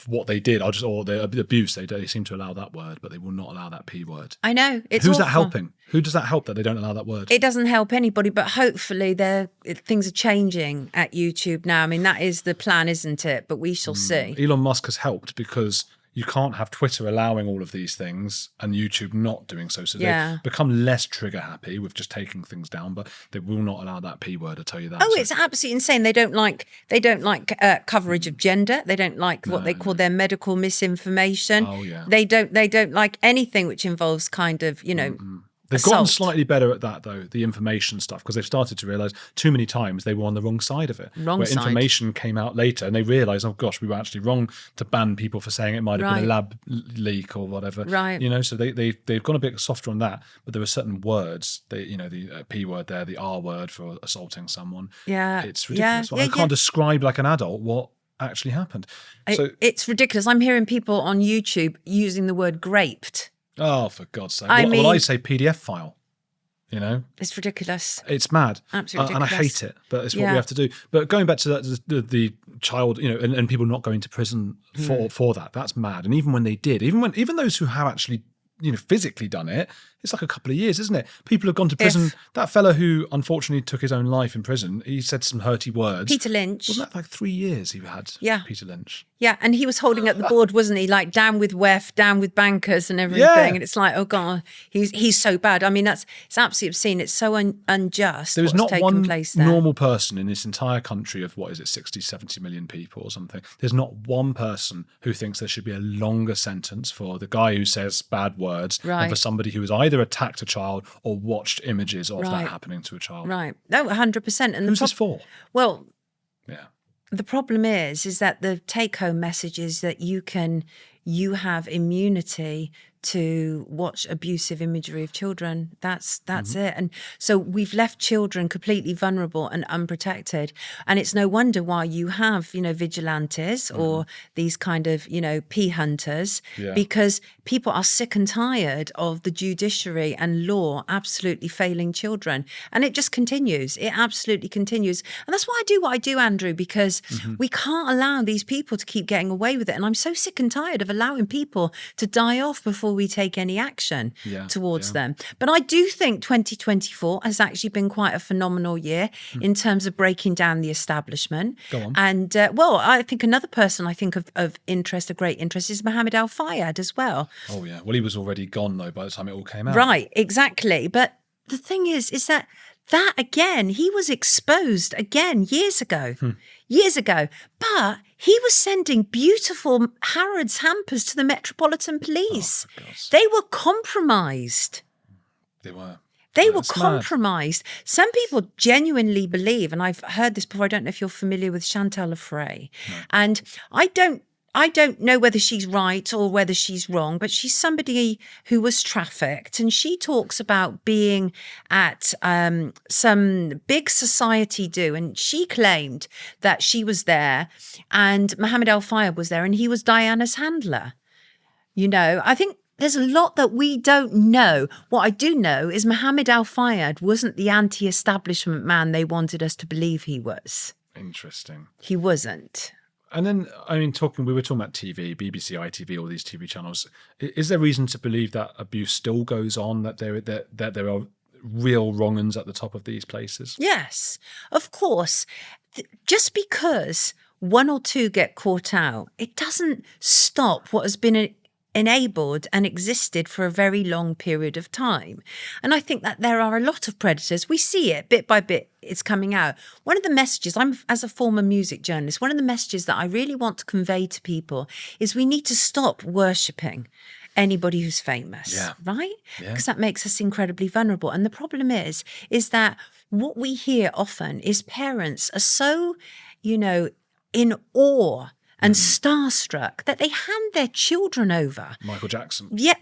what they did. Or the abuse. They seem to allow that word, but they will not allow that P word. I know. It's Who's awful. that helping? Who does that help that they don't allow that word? It doesn't help anybody, but hopefully things are changing at YouTube now. I mean, that is the plan, isn't it? But we shall see. Elon Musk has helped because you can't have Twitter allowing all of these things and YouTube not doing so. So they've become less trigger happy with just taking things down, but they will not allow that P word, I tell you that. Oh, it's absolutely insane. They don't like coverage of gender. They don't like what they call their medical misinformation. Oh, yeah. They don't like anything which involves kind of, They've gotten assault. slightly better at that, though, the information stuff, because they've started to realise too many times they were on the wrong side of it. Wrong where side. information came out later and they realised, oh gosh, we were actually wrong to ban people for saying it might have been a lab leak or whatever. Right. You know, so they've gone a bit softer on that, but there are certain words, the P word there, the R word for assaulting someone. Yeah. It's ridiculous. Yeah. I can't describe like an adult what actually happened. So it's ridiculous. I'm hearing people on YouTube using the word graped. oh, for God's sake. I Well, I mean- say PDF file. You know, It's ridiculous. it's mad. Absolutely And I ridiculous. hate it, but it's what we have to do. But going back to that, the child, you know, and people not going to prison for that, that's mad. And even when they did, even those who have actually, you know, physically done it, it's like a couple of years, isn't it? People have gone to prison. That fella who unfortunately took his own life in prison, he said some hurty words. Peter Lynch. Wasn't that like 3 years he had? Yeah. Peter Lynch. Yeah, and he was holding up the board, wasn't he? Like down with WEF, down with bankers and everything. Yeah. And it's like, oh God, he's so bad. I mean, it's absolutely obscene. It's so unjust. There was what's not taken one place there. normal person in this entire country of, 60, 70 million people or something. There's not one person who thinks there should be a longer sentence for the guy who says bad words than Right. for somebody who has either attacked a child or watched images of that Right. happening to a child. Right. No, 100%. And Who's this for? Well, Yeah. the problem is that the take-home message is that you have immunity to watch abusive imagery of children. That's it. And so we've left children completely vulnerable and unprotected. And it's no wonder why you have, you know, vigilantes or these kind of, you know, pea hunters, because people are sick and tired of the judiciary and law absolutely failing children. And it just continues. It absolutely continues. And that's why I do what I do, Andrew, because we can't allow these people to keep getting away with it. And I'm so sick and tired of allowing people to die off before we take any action towards them. But I do think 2024 has actually been quite a phenomenal year in terms of breaking down the establishment. Go on. And well, I think another person I think of interest, of great interest, is Mohammed Al-Fayed as well. Oh, yeah. Well, he was already gone, though, by the time it all came out. Right, exactly. But the thing is that again, he was exposed again years ago. But he was sending beautiful Harrods hampers to the Metropolitan Police. Oh, for God's sake. They were compromised. They were. They were That's mad. compromised. Some people genuinely believe, and I've heard this before, I don't know if you're familiar with Chantal Lefray, and I don't know whether she's right or whether she's wrong, but she's somebody who was trafficked, and she talks about being at some big society do, and she claimed that she was there and Mohammed Al-Fayed was there and he was Diana's handler. You know, I think there's a lot that we don't know. What I do know is Mohammed Al-Fayed wasn't the anti-establishment man they wanted us to believe he was. Interesting. He wasn't. And then, I mean, we were talking about TV, BBC, ITV, all these TV channels. Is there reason to believe that abuse still goes on, that there are real wrong-uns at the top of these places? Yes, of course. Just because one or two get caught out, it doesn't stop what has been enabled and existed for a very long period of time. And I think that there are a lot of predators. We see it bit by bit. It's coming out. One of the messages, as a former music journalist, one of the messages that I really want to convey to people is we need to stop worshipping anybody who's famous, right? Because that makes us incredibly vulnerable. And the problem is that what we hear often is parents are so, you know, in awe and starstruck that they hand their children over. Michael Jackson. Yeah,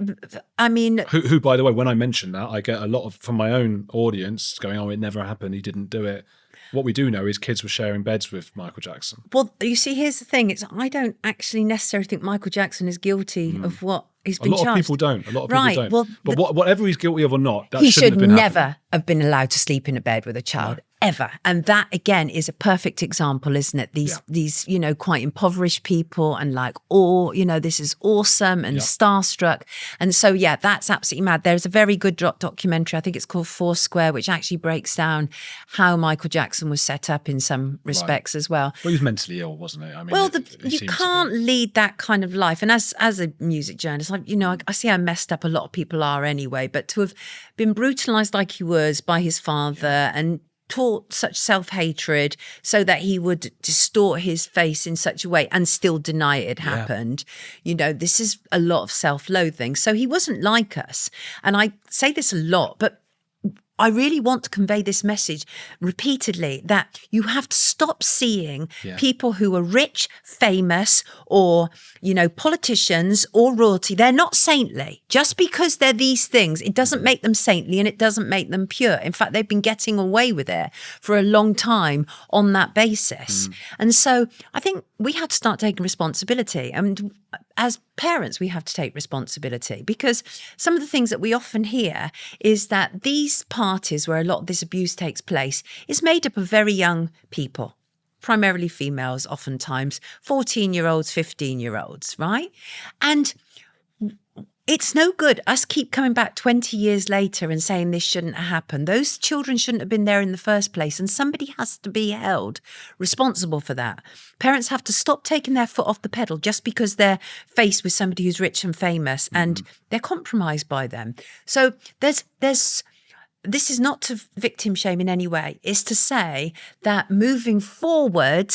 I mean... Who, by the way, when I mention that, I get a lot from my own audience going, oh, it never happened, he didn't do it. What we do know is kids were sharing beds with Michael Jackson. Well, you see, here's the thing. I don't actually necessarily think Michael Jackson is guilty of what he's been charged. A lot of people don't. Right, well, but whatever he's guilty of or not, that he shouldn't should have been never happening. have been allowed to sleep in a bed with a child. Ever. And that again is a perfect example, isn't it? These, you know, quite impoverished people and like, oh, you know, this is awesome and starstruck. And so, yeah, that's absolutely mad. There's a very good documentary, I think it's called Foursquare, which actually breaks down how Michael Jackson was set up in some respects as well. Well, he was mentally ill, wasn't he? I mean, well, you can't lead that kind of life. And as a music journalist, I see how messed up a lot of people are anyway, but to have been brutalised like he was by his father and taught such self-hatred so that he would distort his face in such a way and still deny it happened. You know, this is a lot of self-loathing. So he wasn't like us. And I say this a lot, but I really want to convey this message repeatedly, that you have to stop seeing people who are rich, famous, or, you know, politicians or royalty. They're not saintly. Just because they're these things, it doesn't make them saintly and it doesn't make them pure. In fact, they've been getting away with it for a long time on that basis. And so I think we had to start taking responsibility. And as parents, we have to take responsibility, because some of the things that we often hear is that these parties where a lot of this abuse takes place is made up of very young people, primarily females, oftentimes 14-year-olds, 15-year-olds, right? And it's no good us keep coming back 20 years later and saying this shouldn't have happened. Those children shouldn't have been there in the first place, and somebody has to be held responsible for that. Parents have to stop taking their foot off the pedal just because they're faced with somebody who's rich and famous and they're compromised by them. So this is not to victim shame in any way. It's to say that moving forward,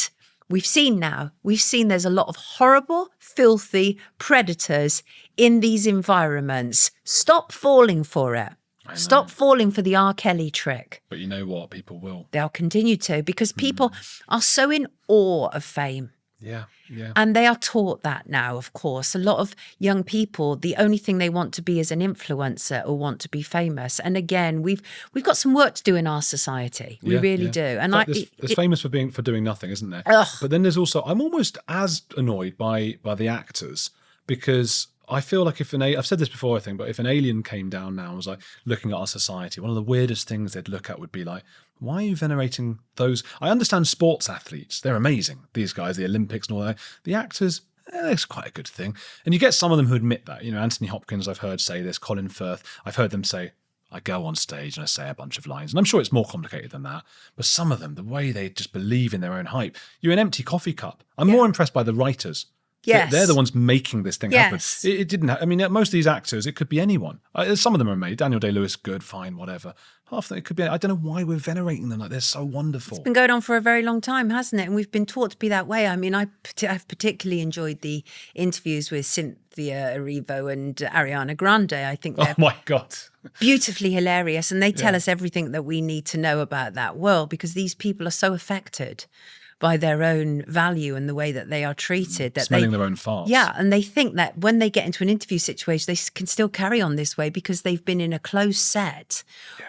we've seen there's a lot of horrible, filthy predators in these environments. Stop falling for it. Stop falling for the R. Kelly trick. But you know what? People will. They'll continue to, because people are so in awe of fame. Yeah. And they are taught that now, of course. A lot of young people, the only thing they want to be is an influencer or want to be famous. And again, we've got some work to do in our society. We really do. And there's famous for doing nothing, isn't there? But then there's also, I'm almost as annoyed by the actors, because I feel like I've said this before, I think, but if an alien came down now and was like looking at our society, one of the weirdest things they'd look at would be like, why are you venerating those? I understand sports athletes. They're amazing. These guys, the Olympics and all that. The actors, it's quite a good thing. And you get some of them who admit that. You know, Anthony Hopkins, I've heard say this, Colin Firth, I've heard them say, I go on stage and I say a bunch of lines. And I'm sure it's more complicated than that. But some of them, the way they just believe in their own hype. You're an empty coffee cup. I'm more impressed by the writers. Yes. They're the ones making this thing happen. It didn't I mean, most of these actors, it could be anyone. Some of them are made. Daniel Day-Lewis, good, fine, whatever. Half of them, it could be, I don't know why we're venerating them. Like, they're so wonderful. It's been going on for a very long time, hasn't it? And we've been taught to be that way. I mean, I've particularly enjoyed the interviews with Cynthia, Erivo and Ariana Grande. I think they're my God, beautifully hilarious. And they tell us everything that we need to know about that world, because these people are so affected by their own value and the way that they are treated. That smelling their own farts. Yeah, and they think that when they get into an interview situation, they can still carry on this way because they've been in a closed set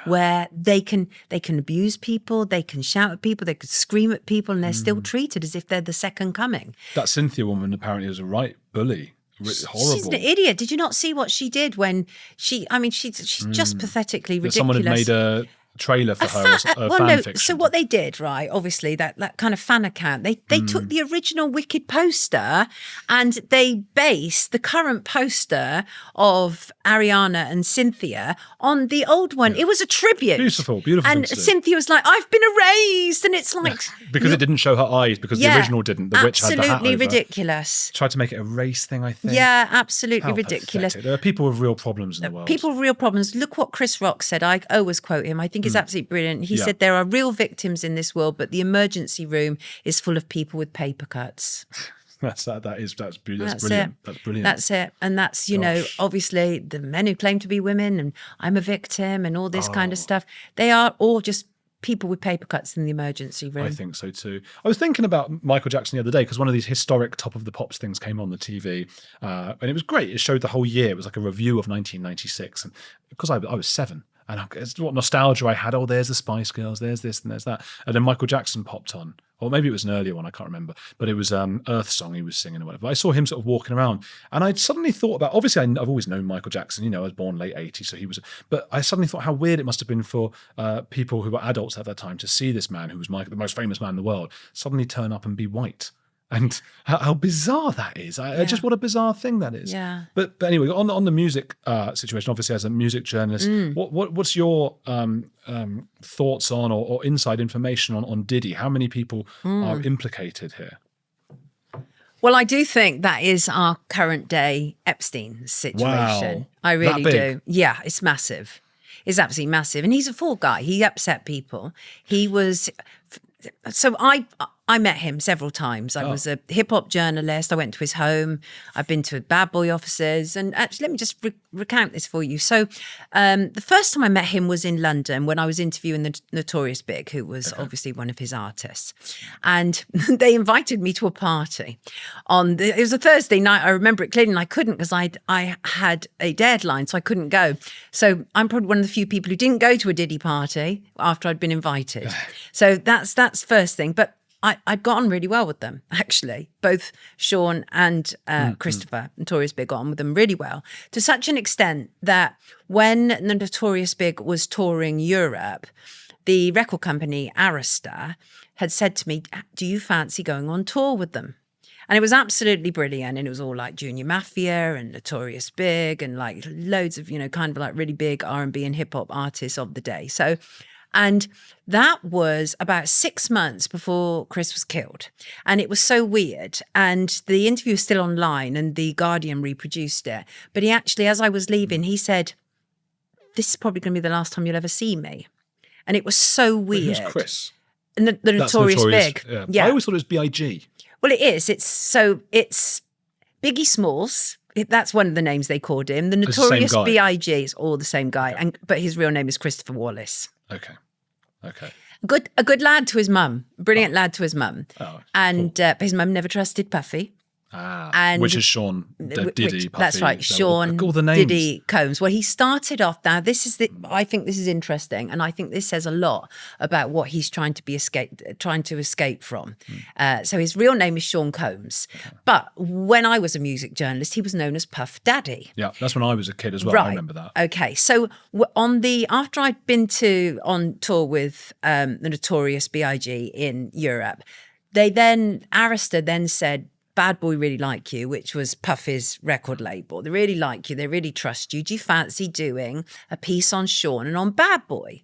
where they can abuse people, they can shout at people, they could scream at people, and they're still treated as if they're the second coming. That Cynthia woman apparently was a right bully. Horrible. She's an idiot. Did you not see what she did when she's just pathetically ridiculous. Someone had made a trailer for her, fan fiction. So what they did, right, obviously that kind of fan account, they took the original Wicked poster and they based the current poster of Ariana and Cynthia on the old one. It was a tribute. Beautiful and Cynthia was like, I've been erased, and it's like because it didn't show her eyes, because the original didn't. The witch had the hat over. Absolutely ridiculous. Tried to make it a race thing, I think. Yeah, absolutely How ridiculous. Pathetic. There are people with real problems in the world. People with real problems. Look what Chris Rock said. I always quote him. I think it's absolutely brilliant. He said there are real victims in this world, but the emergency room is full of people with paper cuts. That's brilliant. That's brilliant. That's it. And that's, obviously the men who claim to be women and I'm a victim and all this kind of stuff. They are all just people with paper cuts in the emergency room. I think so too. I was thinking about Michael Jackson the other day because one of these historic Top of the Pops things came on the TV and it was great. It showed the whole year. It was like a review of 1996. And because I was 7. And it's what nostalgia I had. Oh, there's the Spice Girls, there's this and there's that. And then Michael Jackson popped on. Or maybe it was an earlier one, I can't remember. But it was Earth Song he was singing or whatever. But I saw him sort of walking around. And I suddenly thought about, obviously I've always known Michael Jackson, I was born late 80s, so he was, but I suddenly thought how weird it must have been for people who were adults at that time to see this man who was the most famous man in the world suddenly turn up and be white. And how bizarre that is. Just what a bizarre thing that is. Yeah. But anyway, on the music situation, obviously as a music journalist, what's your thoughts on or inside information on Diddy? How many people are implicated here? Well, I do think that is our current day Epstein situation. Wow. I really That big? do. Yeah, it's massive. is absolutely massive. And he's a fall guy. He upset people. He was... So I met him several times. I was a hip-hop journalist. I went to his home. I've been to bad boy offices. And actually, let me just recount this for you. So the first time I met him was in London when I was interviewing the Notorious Big, who was obviously one of his artists. And they invited me to a party. It was a Thursday night. I remember it clearly, and I couldn't because I had a deadline, so I couldn't go. So I'm probably one of the few people who didn't go to a Diddy party after I'd been invited. So that's first thing. But I'd got on really well with them, actually. Both Sean and Christopher, Notorious Big, got on with them really well, to such an extent that when the Notorious Big was touring Europe, the record company Arista had said to me, do you fancy going on tour with them? And it was absolutely brilliant. And it was all like Junior Mafia and Notorious Big and like loads of, kind of like really big R&B and hip hop artists of the day. And that was about 6 months before Chris was killed. And it was so weird. And the interview is still online and The Guardian reproduced it. But he actually, as I was leaving, he said, this is probably going to be the last time you'll ever see me. And it was so weird. Who's Chris? And the Notorious Big. Yeah. I always thought it was B.I.G. Well, it is. It's Biggie Smalls. That's one of the names they called him. The Notorious B.I.G. is all the same guy. But his real name is Christopher Wallace. Okay. A good lad to his mum, brilliant lad to his mum. And cool. But his mum never trusted Puffy. Which is Sean, Diddy, Puffy. That's right, Sean, all the names. Diddy, Combs. Well, he started off, now I think this is interesting, and I think this says a lot about what he's trying to escape from. So his real name is Sean Combs. But when I was a music journalist, he was known as Puff Daddy. Yeah, that's when I was a kid as well, right. I remember that. Okay, so after I'd been on tour with the Notorious B.I.G. in Europe, Arista then said, Bad Boy really like you, which was Puffy's record label. They really like you. They really trust you. Do you fancy doing a piece on Sean and on Bad Boy?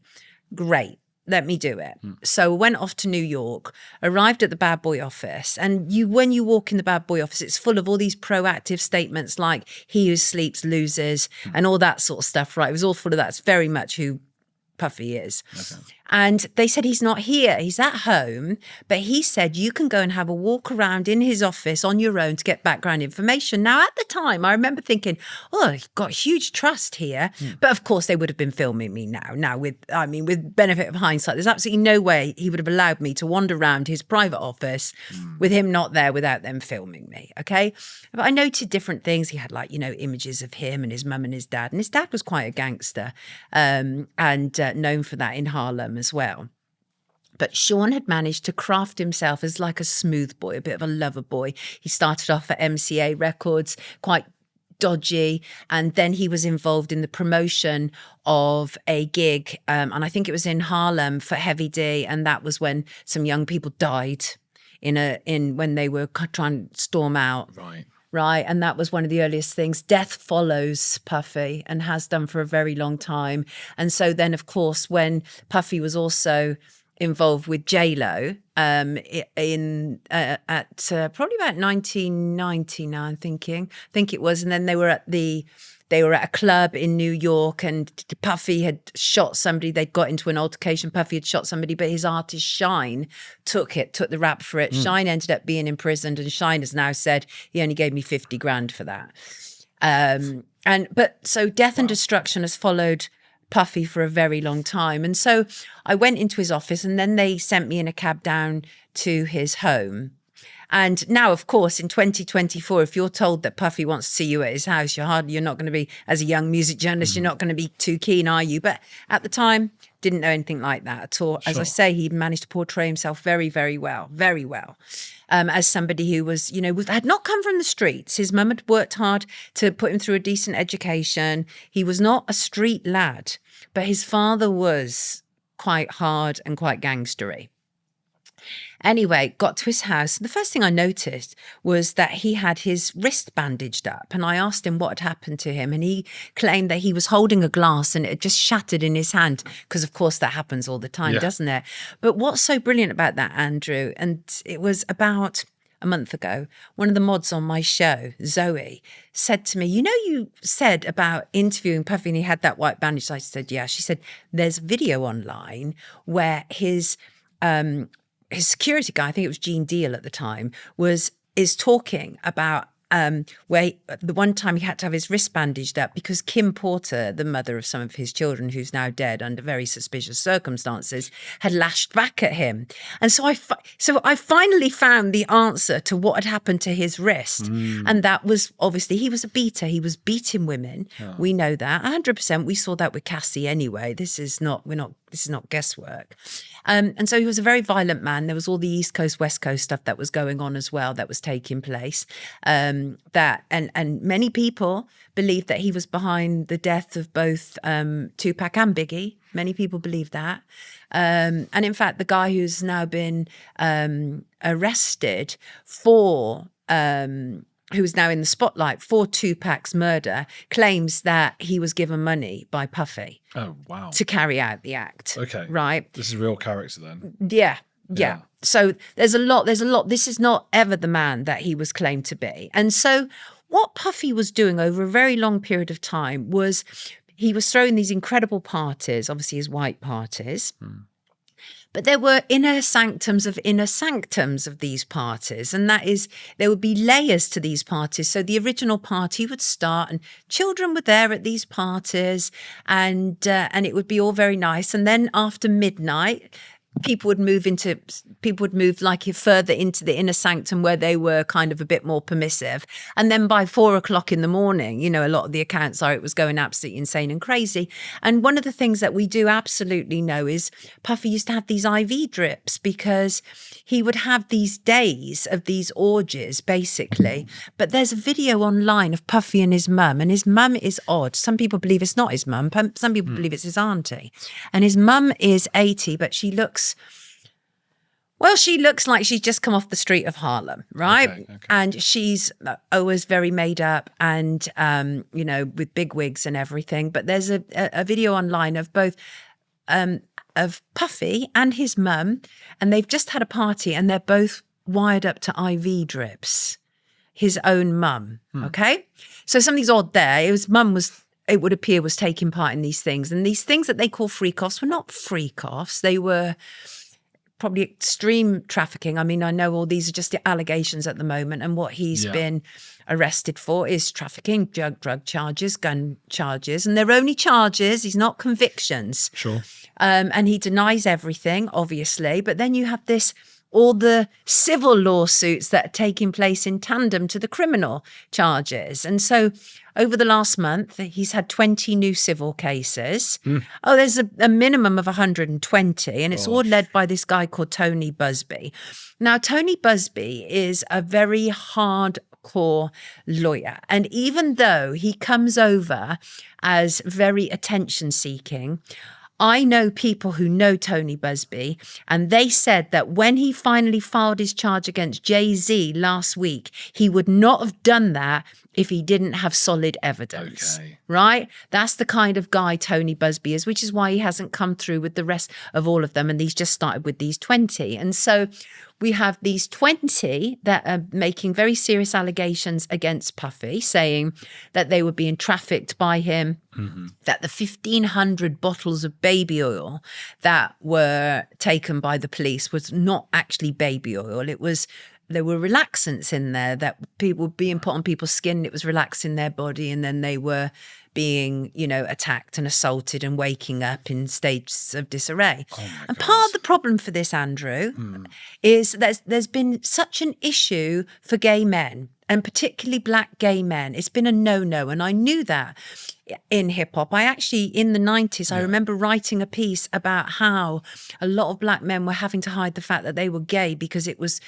Great. Let me do it. So I went off to New York, arrived at the Bad Boy office. And when you walk in the Bad Boy office, it's full of all these proactive statements like he who sleeps loses and all that sort of stuff, right? It was all full of that. It's very much who Puffy is. Okay. And they said he's not here, he's at home, but he said you can go and have a walk around in his office on your own to get background information. Now, at the time, I remember thinking, oh, he's got huge trust here. But of course, they would have been filming me now. Now, with benefit of hindsight, there's absolutely no way he would have allowed me to wander around his private office with him not there without them filming me, okay? But I noted different things. He had images of him and his mum and his dad. And his dad was quite a gangster and known for that in Harlem as well. But Sean had managed to craft himself as like a smooth boy, a bit of a lover boy. He started off at MCA Records, quite dodgy, and then he was involved in the promotion of a gig, and I think it was in Harlem for Heavy D, and that was when some young people died when they were trying to storm out. Right. And that was one of the earliest things. Death follows Puffy and has done for a very long time. And so then, of course, when Puffy was also involved with J-Lo at probably about 1990 now, I think it was. And then they were at a club in New York and Puffy had shot somebody. They'd got into an altercation. Puffy had shot somebody, but his artist Shine took the rap for it. Shine ended up being imprisoned, and Shine has now said he only gave me 50 grand for that. So death and destruction has followed Puffy for a very long time. And so I went into his office, and then they sent me in a cab down to his home. And now, of course, in 2024, if you're told that Puffy wants to see you at his house, you're not going to be, as a young music journalist, you're not going to be too keen, are you? But at the time, didn't know anything like that at all. As I say, he managed to portray himself very, very well, as somebody who was, had not come from the streets. His mum had worked hard to put him through a decent education. He was not a street lad, but his father was quite hard and quite gangstery. Anyway, got to his house. The first thing I noticed was that he had his wrist bandaged up. And I asked him what had happened to him. And he claimed that he was holding a glass and it had just shattered in his hand. Because, of course, that happens all the time, doesn't it? But what's so brilliant about that, Andrew, and it was about a month ago, one of the mods on my show, Zoe, said to me, you said about interviewing Puffy and he had that white bandage. I said, yeah. She said, there's video online where his security guy, I think it was Gene Deal at the time, is talking about where the one time he had to have his wrist bandaged up because Kim Porter, the mother of some of his children, who's now dead under very suspicious circumstances, had lashed back at him. And so I finally found the answer to what had happened to his wrist. And that was, obviously, he was a beater. He was beating women. Oh. We know that 100%. We saw that with Cassie anyway. This is not guesswork. And so he was a very violent man. There was all the East Coast, West Coast stuff that was going on as well, that was taking place. And many people believe that he was behind the death of both Tupac and Biggie. Many people believe that. And in fact, the guy who's now been arrested for who is now in the spotlight for Tupac's murder, claims that he was given money by Puffy. Oh, wow. To carry out the act. Okay. Right? This is real character then. Yeah. So there's a lot. This is not ever the man that he was claimed to be. And so what Puffy was doing over a very long period of time was he was throwing these incredible parties, obviously his white parties. But there were inner sanctums of these parties. And that is, there would be layers to these parties. So the original party would start and children were there at these parties and it would be all very nice. And then after midnight, people would move like further into the inner sanctum where they were kind of a bit more permissive. And then by 4 o'clock in the morning, a lot of the accounts are it was going absolutely insane and crazy. And one of the things that we do absolutely know is Puffy used to have these IV drips because he would have these days of these orgies, basically. But there's a video online of Puffy and his mum, and his mum is odd. Some people believe it's not his mum. Some people believe it's his auntie. And his mum is 80, but she looks like she's just come off the street of Harlem, right? Okay. And she's always very made up and, with big wigs and everything. But there's a video online of both of Puffy and his mum, and they've just had a party and they're both wired up to IV drips. His own mum, okay? So something's odd there. It would appear, was taking part in these things. And these things that they call freak-offs were not freak-offs. They were probably extreme trafficking. I mean, I know all these are just the allegations at the moment. And what he's been arrested for is trafficking, drug charges, gun charges. And they're only charges. He's not convictions. Sure. And he denies everything, obviously. But then you have all the civil lawsuits that are taking place in tandem to the criminal charges. And so over the last month, he's had 20 new civil cases. Oh, there's a minimum of 120, and it's all led by this guy called Tony Busby. Now, Tony Busby is a very hardcore lawyer. And even though he comes over as very attention-seeking, I know people who know Tony Busby, and they said that when he finally filed his charge against Jay-Z last week, he would not have done that if he didn't have solid evidence, right? That's the kind of guy Tony Busby is, which is why he hasn't come through with the rest of all of them, and he's just started with these 20. And so we have these 20 that are making very serious allegations against Puffy, saying that they were being trafficked by him, that the 1,500 bottles of baby oil that were taken by the police was not actually baby oil. There were relaxants in there that people were being put on people's skin. It was relaxing their body, and then they were being, attacked and assaulted and waking up in states of disarray. And part of the problem for this, Andrew, is that there's been such an issue for gay men, and particularly black gay men. It's been a no-no, and I knew that in hip-hop. I actually, in the 90s, I remember writing a piece about how a lot of black men were having to hide the fact that they were gay because it was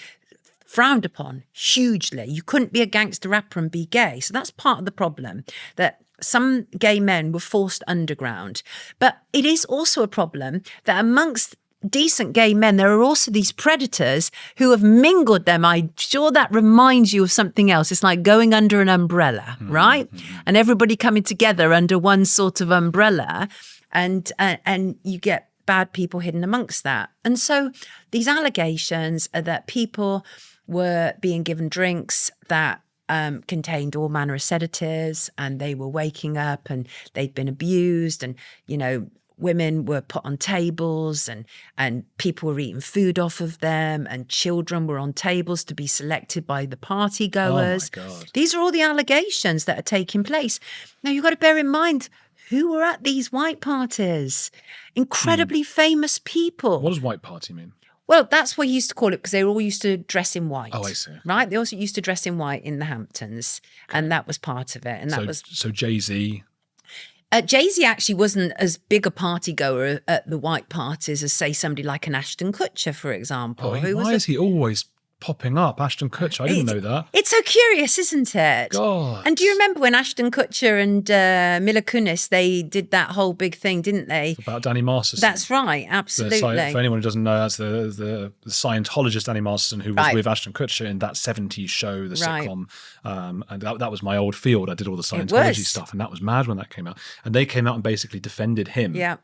frowned upon hugely. You couldn't be a gangster rapper and be gay. So that's part of the problem, that some gay men were forced underground. But it is also a problem that amongst decent gay men, there are also these predators who have mingled them. I'm sure that reminds you of something else. It's like going under an umbrella, right? And everybody coming together under one sort of umbrella, and you get bad people hidden amongst that. And so these allegations are that people were being given drinks that contained all manner of sedatives, and they were waking up and they'd been abused, and, you know, women were put on tables and people were eating food off of them, and children were on tables to be selected by the party goers. Oh my God. These are all the allegations that are taking place. Now, you've got to bear in mind who were at these white parties. Incredibly famous people. What does white party mean? Well, that's what you used to call it, because they all used to dress in white. Oh, I see. Right? They also used to dress in white in the Hamptons, and that was part of it. And that was so Jay-Z. Jay-Z actually wasn't as big a party goer at the white parties as, say, somebody like an Ashton Kutcher, for example. Why is he always popping up? Ashton Kutcher, I didn't know that. It's so curious, isn't it? God. And do you remember when Ashton Kutcher and Mila Kunis, they did that whole big thing, didn't they? About Danny Masterson. That's right, absolutely. For anyone who doesn't know, that's the Scientologist Danny Masterson, who was with Ashton Kutcher in that 70s show, the sitcom. And that was my old field. I did all the Scientology stuff, and that was mad when that came out. And they came out and basically defended him. Yeah.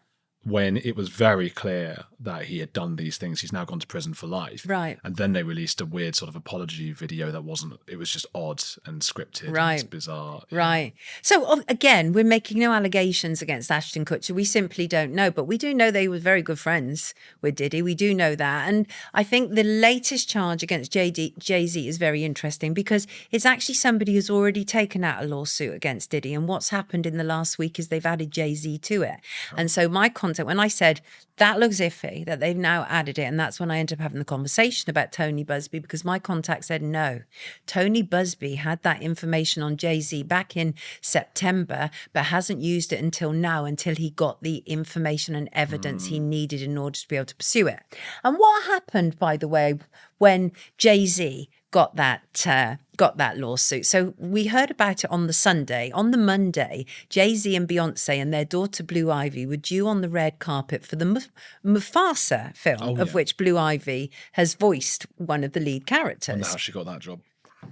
When it was very clear that he had done these things. He's now gone to prison for life. Right. And then they released a weird sort of apology video that it was just odd and scripted. Right. And it's bizarre. Right. So again, we're making no allegations against Ashton Kutcher. We simply don't know. But we do know they were very good friends with Diddy. We do know that. And I think the latest charge against Jay-Z is very interesting, because it's actually somebody who's already taken out a lawsuit against Diddy. And what's happened in the last week is they've added Jay-Z to it. Oh. And so my contact, when I said that looks iffy, that they've now added it, and that's when I ended up having the conversation about Tony Busby, because my contact said no. Tony Busby had that information on Jay-Z back in September, but hasn't used it until now, until he got the information and evidence he needed in order to be able to pursue it. And what happened, by the way, when Jay-Z got that lawsuit? So we heard about it on the Sunday. On the Monday, Jay-Z and Beyonce and their daughter Blue Ivy were due on the red carpet for the Mufasa film, of which Blue Ivy has voiced one of the lead characters. I wonder how she got that job.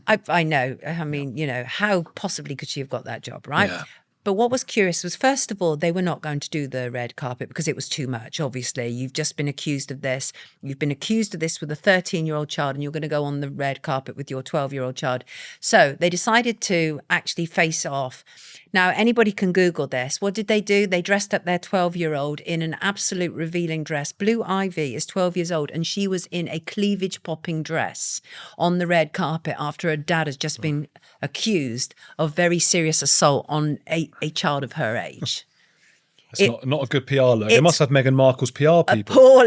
I know. I mean, you know, how possibly could she have got that job, right? Yeah. But what was curious was, first of all, they were not going to do the red carpet because it was too much. Obviously, you've just been accused of this. You've been accused of this with a 13-year-old child, and you're going to go on the red carpet with your 12-year-old child. So they decided to actually face off. Now, anybody can Google this. What did they do? They dressed up their 12-year-old in an absolute revealing dress. Blue Ivy is 12 years old, and she was in a cleavage-popping dress on the red carpet after her dad has just been accused of very serious assault on a child of her age. It's not a good PR look. They must have Meghan Markle's PR people.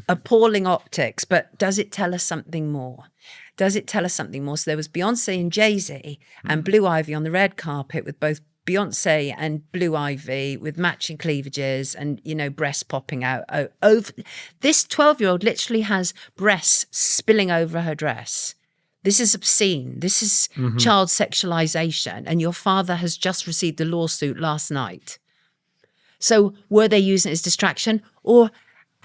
Appalling optics. But does it tell us something more? Does it tell us something more? So there was Beyonce and Jay-Z and Blue Ivy on the red carpet, with both Beyonce and Blue Ivy with matching cleavages and, you know, breasts popping out. Over. This 12-year-old literally has breasts spilling over her dress. This is obscene. This is child sexualization. And your father has just received a lawsuit last night. So were they using it as distraction, or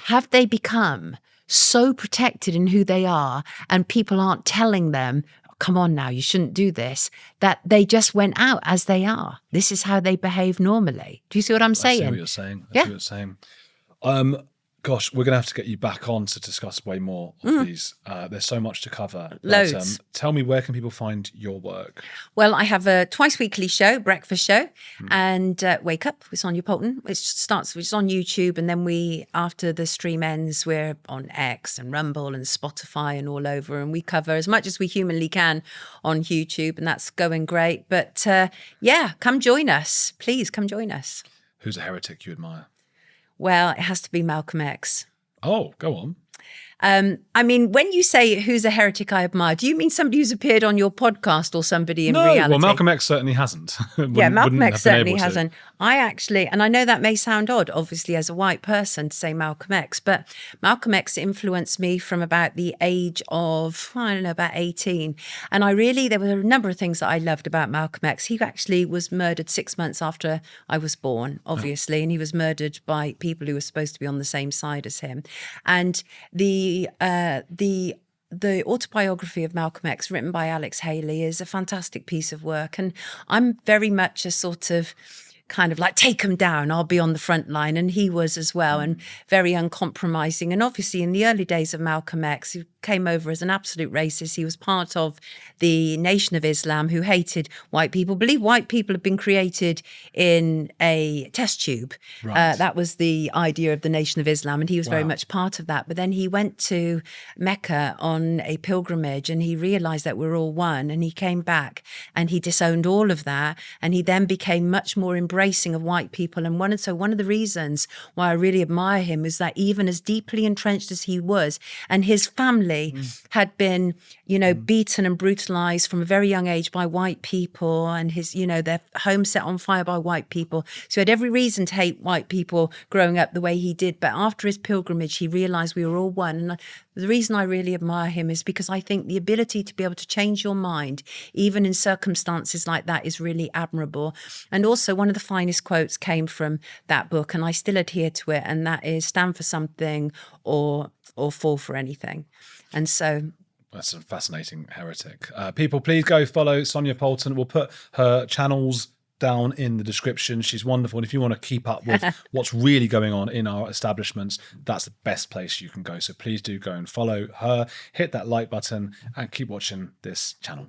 have they become so protected in who they are and people aren't telling them, come on now, you shouldn't do this, that they just went out as they are? This is how they behave normally. Do you see what I'm saying? I see what you're saying. I see what you're saying. Gosh, we're going to have to get you back on to discuss way more of these. There's so much to cover. Loads. But, tell me, where can people find your work? Well, I have a twice-weekly show, breakfast show, and Wake Up with Sonia Poulton, which is on YouTube. And then after the stream ends, we're on X and Rumble and Spotify and all over. And we cover as much as we humanly can on YouTube, and that's going great. But come join us. Please come join us. Who's a heretic you admire? Well, it has to be Malcolm X. Oh, go on. I mean, when you say who's a heretic I admire, do you mean somebody who's appeared on your podcast or somebody in reality? Well, Malcolm X certainly hasn't. Malcolm X certainly hasn't. I actually, and I know that may sound odd, obviously, as a white person to say Malcolm X, but Malcolm X influenced me from about the age of, about 18. And there were a number of things that I loved about Malcolm X. He actually was murdered 6 months after I was born, obviously, and he was murdered by people who were supposed to be on the same side as him. And the autobiography of Malcolm X, written by Alex Haley, is a fantastic piece of work. And I'm very much a sort of kind of like, take him down, I'll be on the front line. And he was as well, and very uncompromising. And obviously in the early days of Malcolm X, came over as an absolute racist. He was part of the Nation of Islam who hated white people, believed white people had been created in a test tube. Right. That was the idea of the Nation of Islam, and he was very much part of that. But then he went to Mecca on a pilgrimage and he realized that we're all one, and he came back and he disowned all of that, and he then became much more embracing of white people. And one of the reasons why I really admire him is that even as deeply entrenched as he was, and his family had been, beaten and brutalized from a very young age by white people, and his, their home set on fire by white people. So he had every reason to hate white people growing up the way he did. But after his pilgrimage, he realized we were all one. And the reason I really admire him is because I think the ability to be able to change your mind, even in circumstances like that, is really admirable. And also one of the finest quotes came from that book, and I still adhere to it, and that is stand for something or fall for anything. And so that's a fascinating heretic. People, please go follow Sonia Poulton. We'll put her channels down in the description. She's wonderful. And if you want to keep up with what's really going on in our establishments, that's the best place you can go. So please do go and follow her, hit that like button, and keep watching this channel.